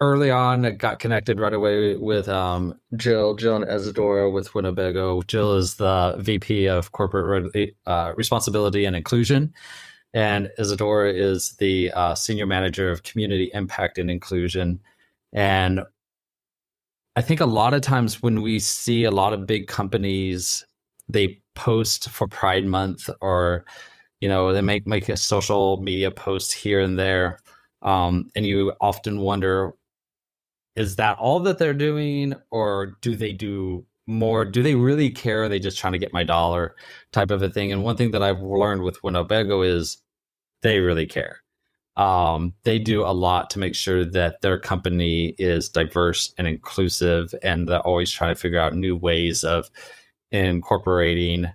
early on, I got connected right away with Jill and Isadora with Winnebago. Jill is the VP of Corporate Responsibility and Inclusion, and Isadora is the Senior Manager of Community Impact and Inclusion. And I think a lot of times when we see a lot of big companies, they post for Pride Month, or they make a social media post here and there, and you often wonder, is that all that they're doing, or do they do more? Do they really care? Are they just trying to get my dollar, type of a thing? And one thing that I've learned with Winnebago is they really care. They do a lot to make sure that their company is diverse and inclusive, and they're always trying to figure out new ways of incorporating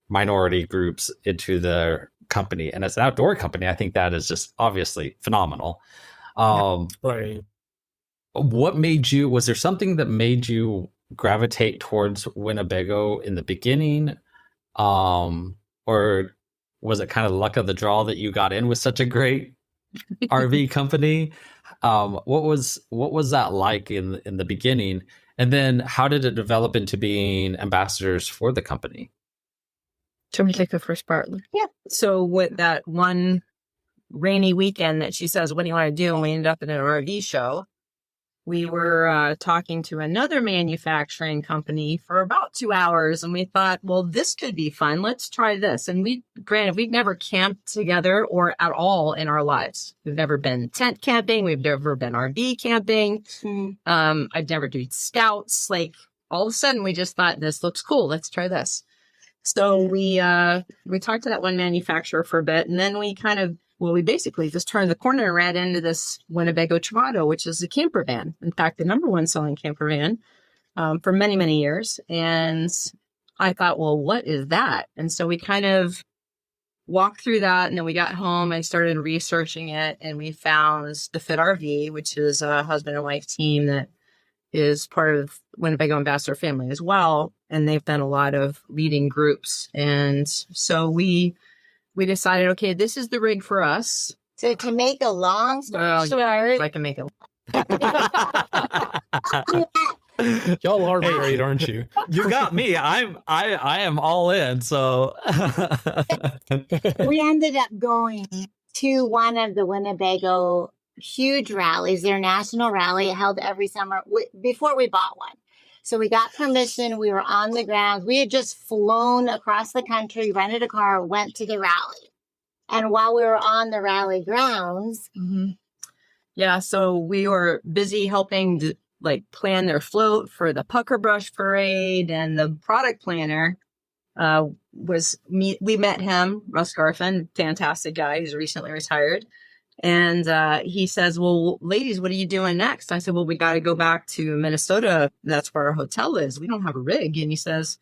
minority groups into their company. And as an outdoor company, I think that is just obviously phenomenal. Right. Was there something that made you gravitate towards Winnebago in the beginning? Or was it kind of luck of the draw that you got in with such a great RV company? What was that like in the beginning? And then how did it develop into being ambassadors for the company? Should we take the first part? Yeah. So with that one rainy weekend that she says, what do you want to do? And we ended up at an RV show. We were talking to another manufacturing company for about 2 hours, and we thought, well, this could be fun. Let's try this. And we've never camped together or at all in our lives. We've never been tent camping. We've never been RV camping. I've never done scouts. Like all of a sudden, we just thought, this looks cool. Let's try this. So we talked to that one manufacturer for a bit, and then we basically just turned the corner and ran into this Winnebago Travato, which is a camper van. In fact, the number one selling camper van for many, many years. And I thought, well, what is that? And so we kind of walked through that, and then we got home. I started researching it, and we found the Fit RV, which is a husband and wife team that is part of Winnebago Ambassador family as well. And they've done a lot of leading groups. And so we decided, okay, this is the rig for us. So to make a long story short, I can make it. Y'all are married, aren't you? You got me. I am all in. So we ended up going to one of the Winnebago huge rallies, their national rally held every summer before we bought one. So we got permission. We were on the ground. We had just flown across the country, rented a car, went to the rally. And while we were on the rally grounds. Yeah, so we were busy helping to, plan their float for the Pucker Brush Parade, and the product planner was me. We met him, Russ Garfin, fantastic guy. He's recently retired. And he says, well, ladies, what are you doing next? I said, well, we got to go back to Minnesota. That's where our hotel is. We don't have a rig. And he says,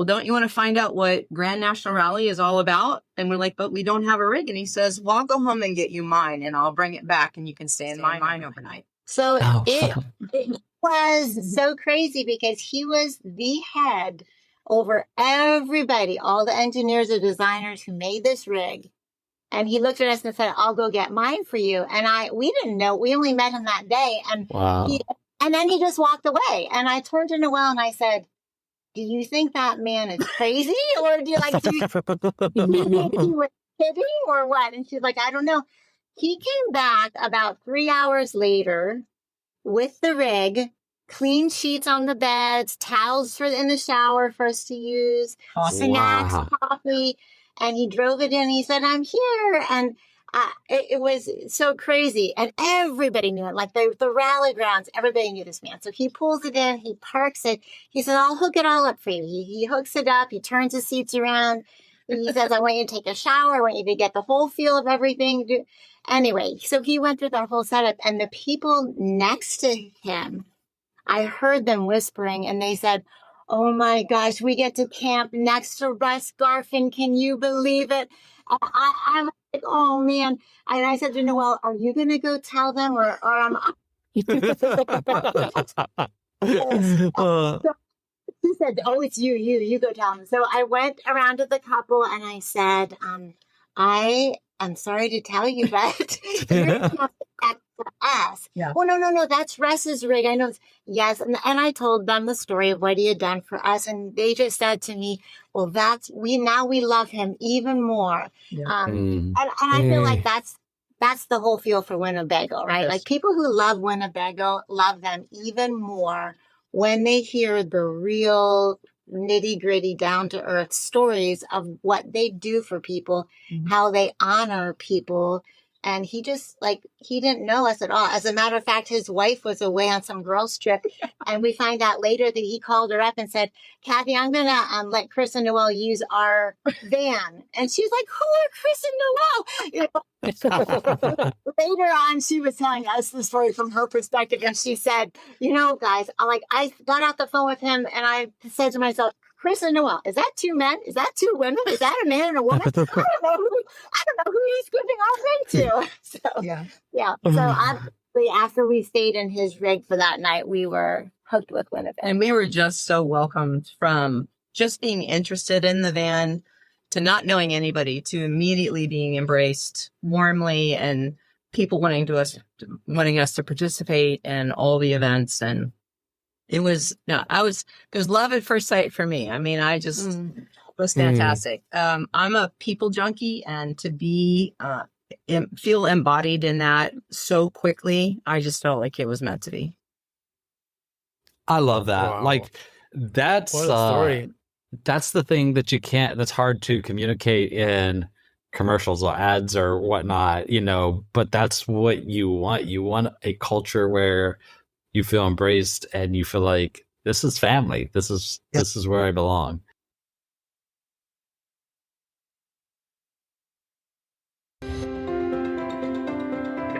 well, don't you want to find out what Grand National Rally is all about? And we're like, but we don't have a rig. And he says, well, I'll go home and get you mine and I'll bring it back and you can stay in mine overnight. So Oh. it was so crazy because he was the head over everybody, all the engineers or designers who made this rig. And he looked at us and said, I'll go get mine for you. And we didn't know. We only met him that day. And Wow. and then he just walked away. And I turned to Noel and I said, do you think that man is crazy? Or do you think he was kidding or what? And she's like, I don't know. He came back about 3 hours later with the rig, clean sheets on the beds, towels in the shower for us to use, snacks, coffee. And he drove it in. He said, I'm here. And it was so crazy. And everybody knew it. Like the rally grounds, everybody knew this man. So he pulls it in. He parks it. He said, I'll hook it all up for you. He hooks it up. He turns the seats around. He says, I want you to take a shower. I want you to get the whole feel of everything. Anyway, so he went through that whole setup. And the people next to him, I heard them whispering. And they said, oh my gosh, we get to camp next to Russ Garfin. Can you believe it? I was like, oh man. And I said to Noel, are you going to go tell them or She said, oh, it's you go tell them. So I went around to the couple and I said, I am sorry to tell you, but you're going to have to act for us. Yeah. Well, no, that's Russ's rig. I know. Yes. And I told them the story of what he had done for us. And they just said to me, well, we love him even more. Yeah. And I feel like that's the whole feel for Winnebago, right? Yes. Like people who love Winnebago love them even more when they hear the real nitty gritty, down to earth stories of what they do for people, how they honor people. And he didn't know us at all. As a matter of fact, his wife was away on some girls' trip. And we find out later that he called her up and said, Kathy, I'm going to let Chris and Noel use our van. And she's like, who are Chris and Noel? Later on, she was telling us the story from her perspective. And she said, guys, I got off the phone with him and I said to myself, Chris and Noel, is that two men? Is that two women? Is that a man and a woman? I don't know who he's giving our rig to. So, yeah. So obviously, after we stayed in his rig for that night, we were hooked with Winnebago. And we were just so welcomed from just being interested in the van to not knowing anybody to immediately being embraced warmly and people wanting us to participate in all the events. And it was love at first sight for me. I mean, I just was fantastic. I'm a people junkie, and to be feel embodied in that so quickly, I just felt like it was meant to be. I love that. Wow. Like that's what a story. That's the thing that's hard to communicate in commercials or ads or whatnot, but that's what you want. You want a culture where you feel embraced and you feel like this is family. This is where I belong.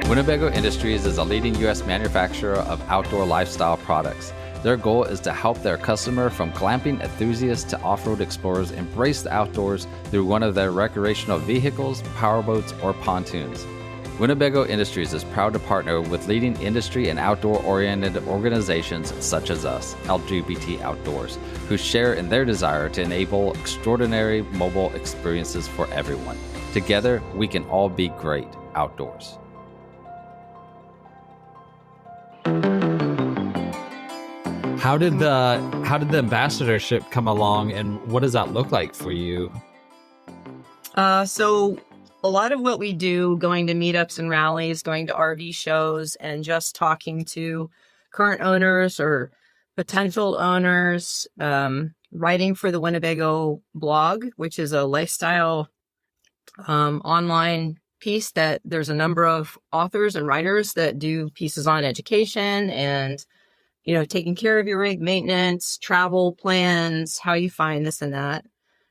Winnebago Industries is a leading U.S. manufacturer of outdoor lifestyle products. Their goal is to help their customer from glamping enthusiasts to off-road explorers embrace the outdoors through one of their recreational vehicles, powerboats, or pontoons. Winnebago Industries is proud to partner with leading industry and outdoor-oriented organizations such as us, LGBT Outdoors, who share in their desire to enable extraordinary mobile experiences for everyone. Together, we can all be great outdoors. How did the ambassadorship come along, and what does that look like for you? So a lot of what we do, going to meetups and rallies, going to RV shows, and just talking to current owners or potential owners, writing for the Winnebago blog, which is a lifestyle online piece that there's a number of authors and writers that do pieces on education and taking care of your rig, maintenance, travel plans, how you find this and that.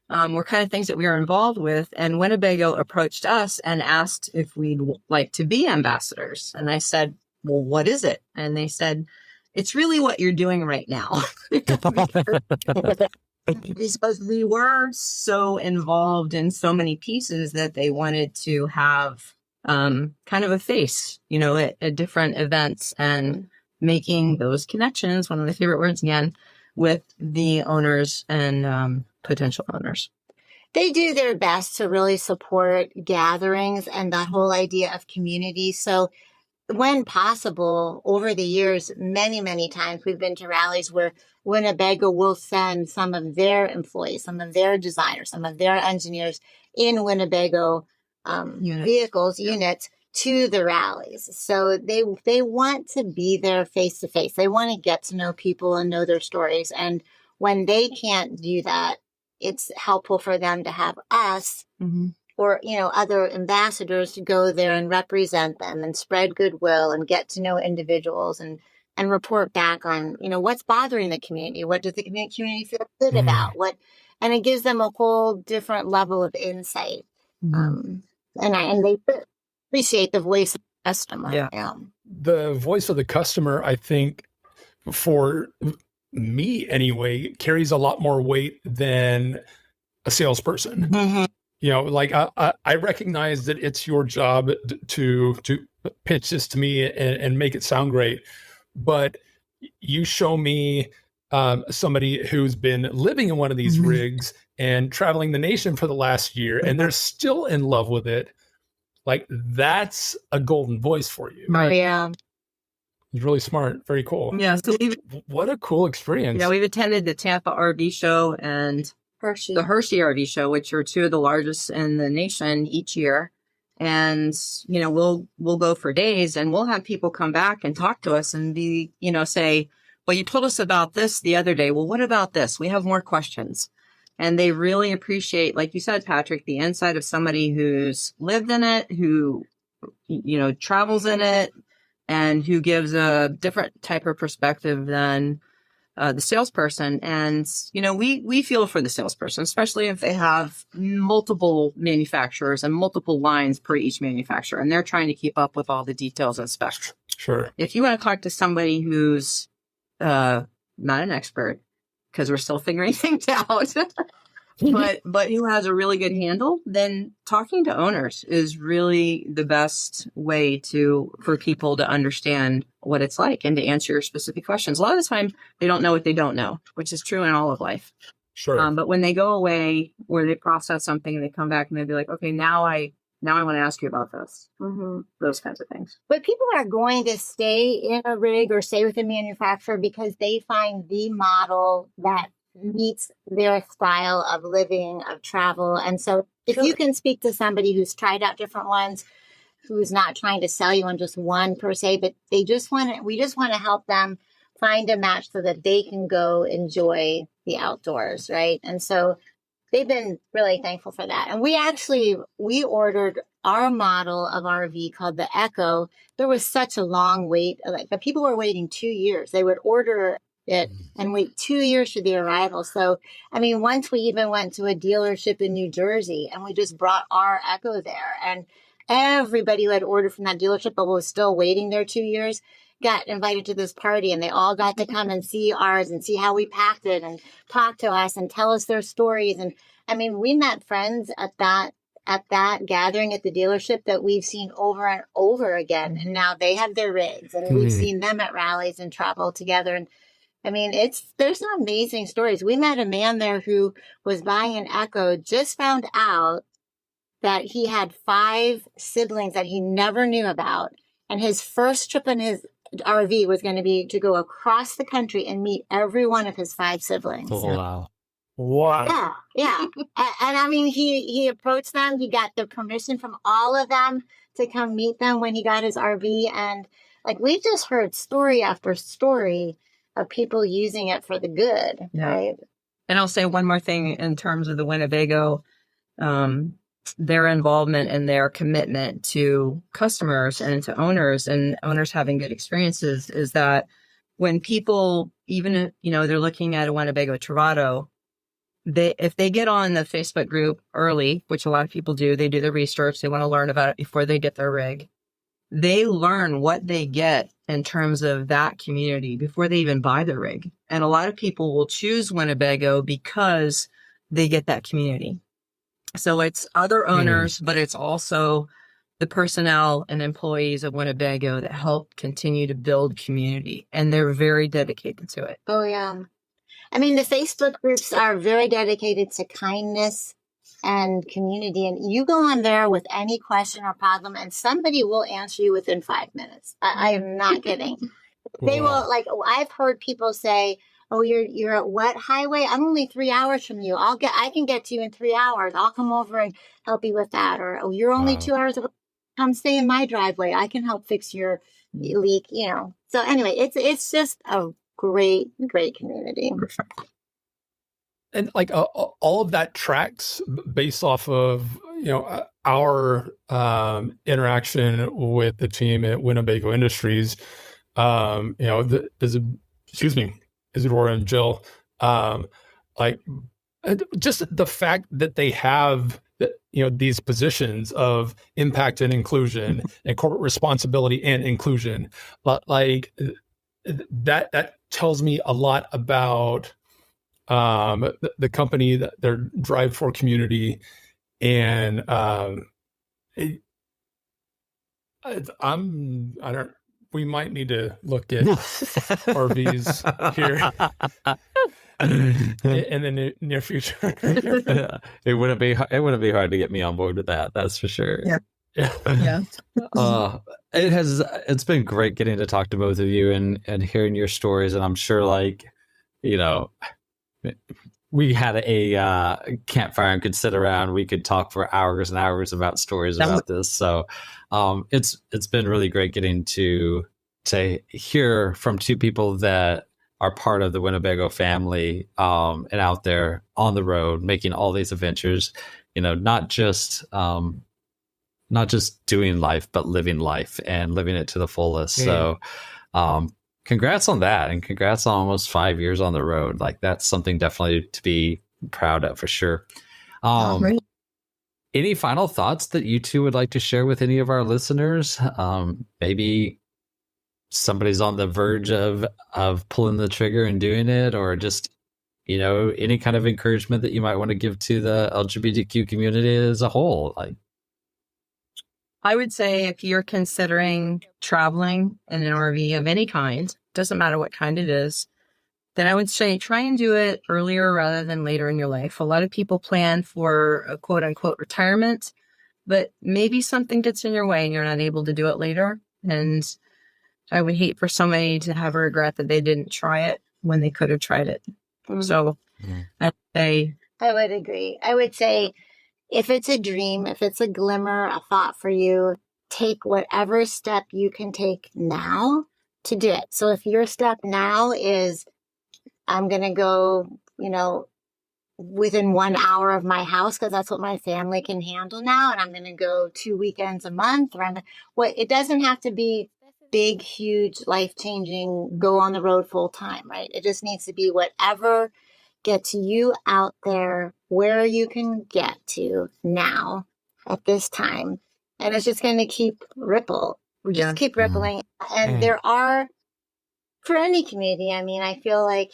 Were kind of things that we are involved with. And Winnebago approached us and asked if we'd like to be ambassadors. And I said, well, what is it? And they said, it's really what you're doing right now. Because we were so involved in so many pieces that they wanted to have kind of a face, at different events and making those connections, one of my favorite words again, with the owners and potential owners. They do their best to really support gatherings and the whole idea of community. So when possible, over the years, many, many times we've been to rallies where Winnebago will send some of their employees, some of their designers, some of their engineers in Winnebago units to the rallies. So they want to be there face to face. They want to get to know people and know their stories. And when they can't do that, it's helpful for them to have us or, other ambassadors to go there and represent them and spread goodwill and get to know individuals and report back on, what's bothering the community. What does the community feel good about? And it gives them a whole different level of insight. And they appreciate the voice of the customer. Yeah. The voice of the customer, I think, for me anyway, carries a lot more weight than a salesperson. I recognize that it's your job to pitch this to me and make it sound great, but you show me somebody who's been living in one of these rigs and traveling the nation for the last year, and they're still in love with it. Like, that's a golden voice for you. Right. Yeah. It's really smart. Very cool. Yeah. So what a cool experience. we've attended the Tampa RV show and the Hershey RV show, which are two of the largest in the nation each year. And, we'll go for days and we'll have people come back and talk to us and be, say, well, you told us about this the other day. Well, what about this? We have more questions. And they really appreciate, like you said, Patrick, the insight of somebody who's lived in it, who, travels in it, and who gives a different type of perspective than the salesperson. And, we feel for the salesperson, especially if they have multiple manufacturers and multiple lines per each manufacturer, and they're trying to keep up with all the details and specs. Sure. If you want to talk to somebody who's not an expert, because we're still figuring things out, but who has a really good handle, then talking to owners is really the best way for people to understand what it's like and to answer your specific questions. A lot of the time, they don't know what they don't know, which is true in all of life. Sure. But when they go away or they process something and they come back and they'll be like, okay, now I want to ask you about this. Those kinds of things. But people are going to stay in a rig or stay with a manufacturer because they find the model that meets their style of living, of travel. And so if you can speak to somebody who's tried out different ones, who's not trying to sell you on just one per se, but we just want to help them find a match so that they can go enjoy the outdoors, right? And so they've been really thankful for that. And we ordered our model of RV called the Echo. There was such a long wait. Like, the people were waiting 2 years. They would order it and wait 2 years for the arrival. So, once we even went to a dealership in New Jersey and we just brought our Echo there, and everybody who had ordered from that dealership but was still waiting there 2 years got invited to this party, and they all got to come and see ours and see how we packed it and talk to us and tell us their stories. And we met friends at that gathering at the dealership that we've seen over and over again. And now they have their rigs, and we've seen them at rallies and travel together. And there's some amazing stories. We met a man there who was buying an Echo, just found out that he had 5 siblings that he never knew about. And his first trip in his RV was going to be to go across the country and meet every one of his 5 siblings. Oh, wow. Wow. Yeah. And he approached them. He got the permission from all of them to come meet them when he got his RV. And we've just heard story after story of people using it for the good. Yeah. Right. And I'll say one more thing in terms of the Winnebago, their involvement and their commitment to customers and to owners and owners having good experiences is that when people, even, they're looking at a Winnebago Travato, if they get on the Facebook group early, which a lot of people do, they do the research, they want to learn about it before they get their rig. they learn what they get in terms of that community before they even buy the rig. And a lot of people will choose Winnebago because they get that community. So it's other owners, but it's also the personnel and employees of Winnebago that help continue to build community. And they're very dedicated to it. Oh, yeah. I mean, the Facebook groups are very dedicated to kindness and community. And you go on there with any question or problem, and somebody will answer you within 5 minutes. I am not kidding. They will, like, I've heard people say, oh, you're at what highway? I'm only 3 hours from you. I can get to you in 3 hours. I'll come over and help you with that. Or, oh, you're only 2 hours away. Come stay in my driveway. I can help fix your leak, So anyway, it's just a great community. And like all of that tracks based off of, our interaction with the team at Winnebago Industries, Isadora and Jill, just the fact that they have, these positions of impact and inclusion and corporate responsibility and inclusion, but like that tells me a lot about the company, their drive for community, and we might need to look at RVs here in the near future. It wouldn't be hard to get me on board with that. That's for sure. Yeah. It's been great getting to talk to both of you and hearing your stories. And I'm sure, we had a campfire and could sit around. We could talk for hours and hours about stories about this. So it's been really great getting to hear from two people that are part of the Winnebago family, and out there on the road making all these adventures. Not just doing life, but living life and living it to the fullest. So congrats on that, and congrats on almost 5 years on the road. Like, that's something definitely to be proud of, for sure. Any final thoughts that you two would like to share with any of our listeners? Maybe somebody's on the verge of pulling the trigger and doing it, or just, any kind of encouragement that you might want to give to the LGBTQ community as a whole. I would say if you're considering traveling in an RV of any kind, doesn't matter what kind it is, then I would say try and do it earlier rather than later in your life. A lot of people plan for a quote unquote retirement, but maybe something gets in your way and you're not able to do it later. And I would hate for somebody to have a regret that they didn't try it when they could have tried it. So I'd say... I would agree. I would say if it's a dream, if it's a glimmer, a thought for you, take whatever step you can take now to do it. So if your step now is, I'm going to go, within 1 hour of my house, because that's what my family can handle now, and I'm going to go 2 weekends a month, it doesn't have to be big, huge, life-changing, go on the road full time, right? It just needs to be whatever gets you out there where you can get to now at this time. And it's just going to keep keep rippling. And there are, for any community, I feel like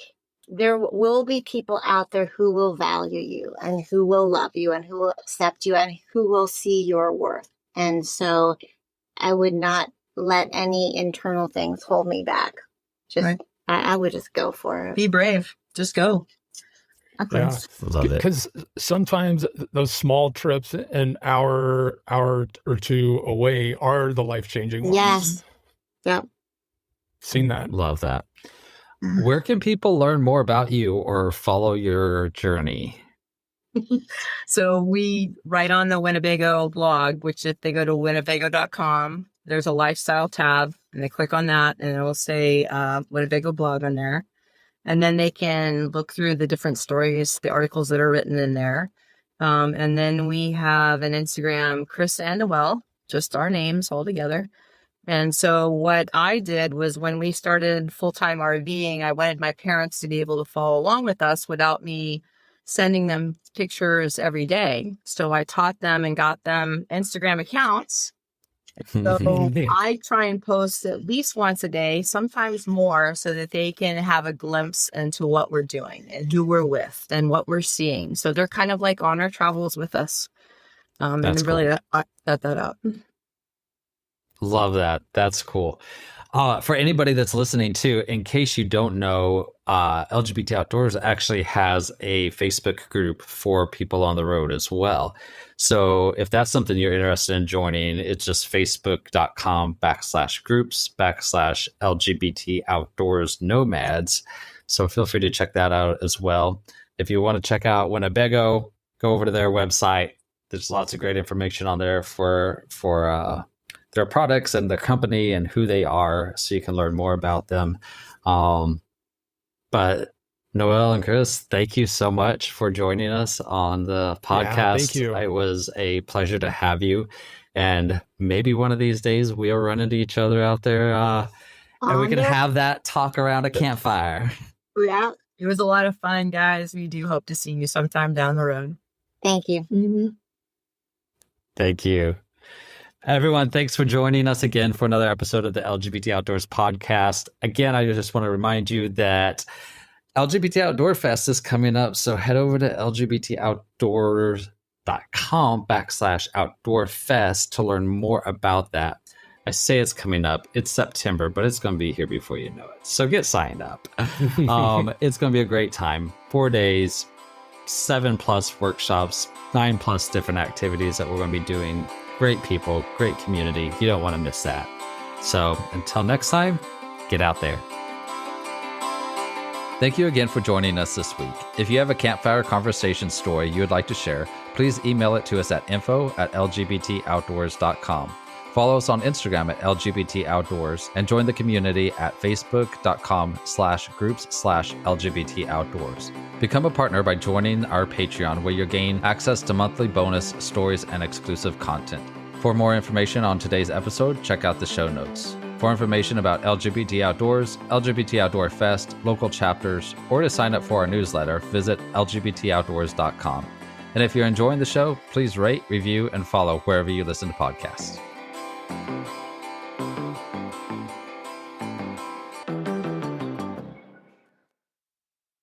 there will be people out there who will value you and who will love you and who will accept you and who will see your worth. And so I would not let any internal things hold me back. I would just go for it. Be brave. Just go. Yeah. Love it. Because sometimes those small trips an hour or two away are the life-changing ones. Yes. Yep. Seen that. Love that. Where can people learn more about you or follow your journey? So we write on the Winnebago blog, which if they go to winnebago.com, there's a lifestyle tab, and they click on that, and it will say Winnebago blog on there. And then they can look through the different stories, the articles that are written in there. And then we have an Instagram, Chris and Noel, just our names all together. And so what I did was when we started full-time RVing, I wanted my parents to be able to follow along with us without me sending them pictures every day. So I taught them and got them Instagram accounts So I try and post at least once a day, sometimes more, so that they can have a glimpse into what we're doing and who we're with and what we're seeing. So they're kind of like on our travels with us. That's and really set that up. Love that. That's cool. For anybody that's listening too, in case you don't know, LGBT Outdoors actually has a Facebook group for people on the road as well. So if that's something you're interested in joining, it's just facebook.com/groups/LGBT Outdoors Nomads. So feel free to check that out as well. If you want to check out Winnebago, go over to their website. There's lots of great information on there for their products and their company and who they are, so you can learn more about them. But Noel and Chris, thank you so much for joining us on the podcast. Yeah, thank you. It was a pleasure to have you. And maybe one of these days we'll run into each other out there and we can have that talk around a campfire. Yeah. It was a lot of fun, guys. We do hope to see you sometime down the road. Thank you. Mm-hmm. Thank you. Everyone, thanks for joining us again for another episode of the LGBT Outdoors podcast. Again, I just want to remind you that LGBT Outdoor Fest is coming up, so head over to lgbtoutdoors.com/outdoorfest to learn more about that. I say it's coming up. It's September, but it's going to be here before you know it. So get signed up. It's going to be a great time. 4 days, 7+ workshops, 9+ different activities that we're going to be doing. Great people, great community. You don't want to miss that. So until next time, get out there. Thank you again for joining us this week. If you have a campfire conversation story you would like to share, please email it to us at info@lgbtoutdoors.com. Follow us on Instagram at lgbtoutdoors and join the community at facebook.com/groups/lgbtoutdoors. Become a partner by joining our Patreon, where you'll gain access to monthly bonus stories and exclusive content. For more information on today's episode, check out the show notes. For information about LGBT Outdoors, LGBT Outdoor Fest, local chapters, or to sign up for our newsletter, visit lgbtoutdoors.com. And if you're enjoying the show, please rate, review, and follow wherever you listen to podcasts.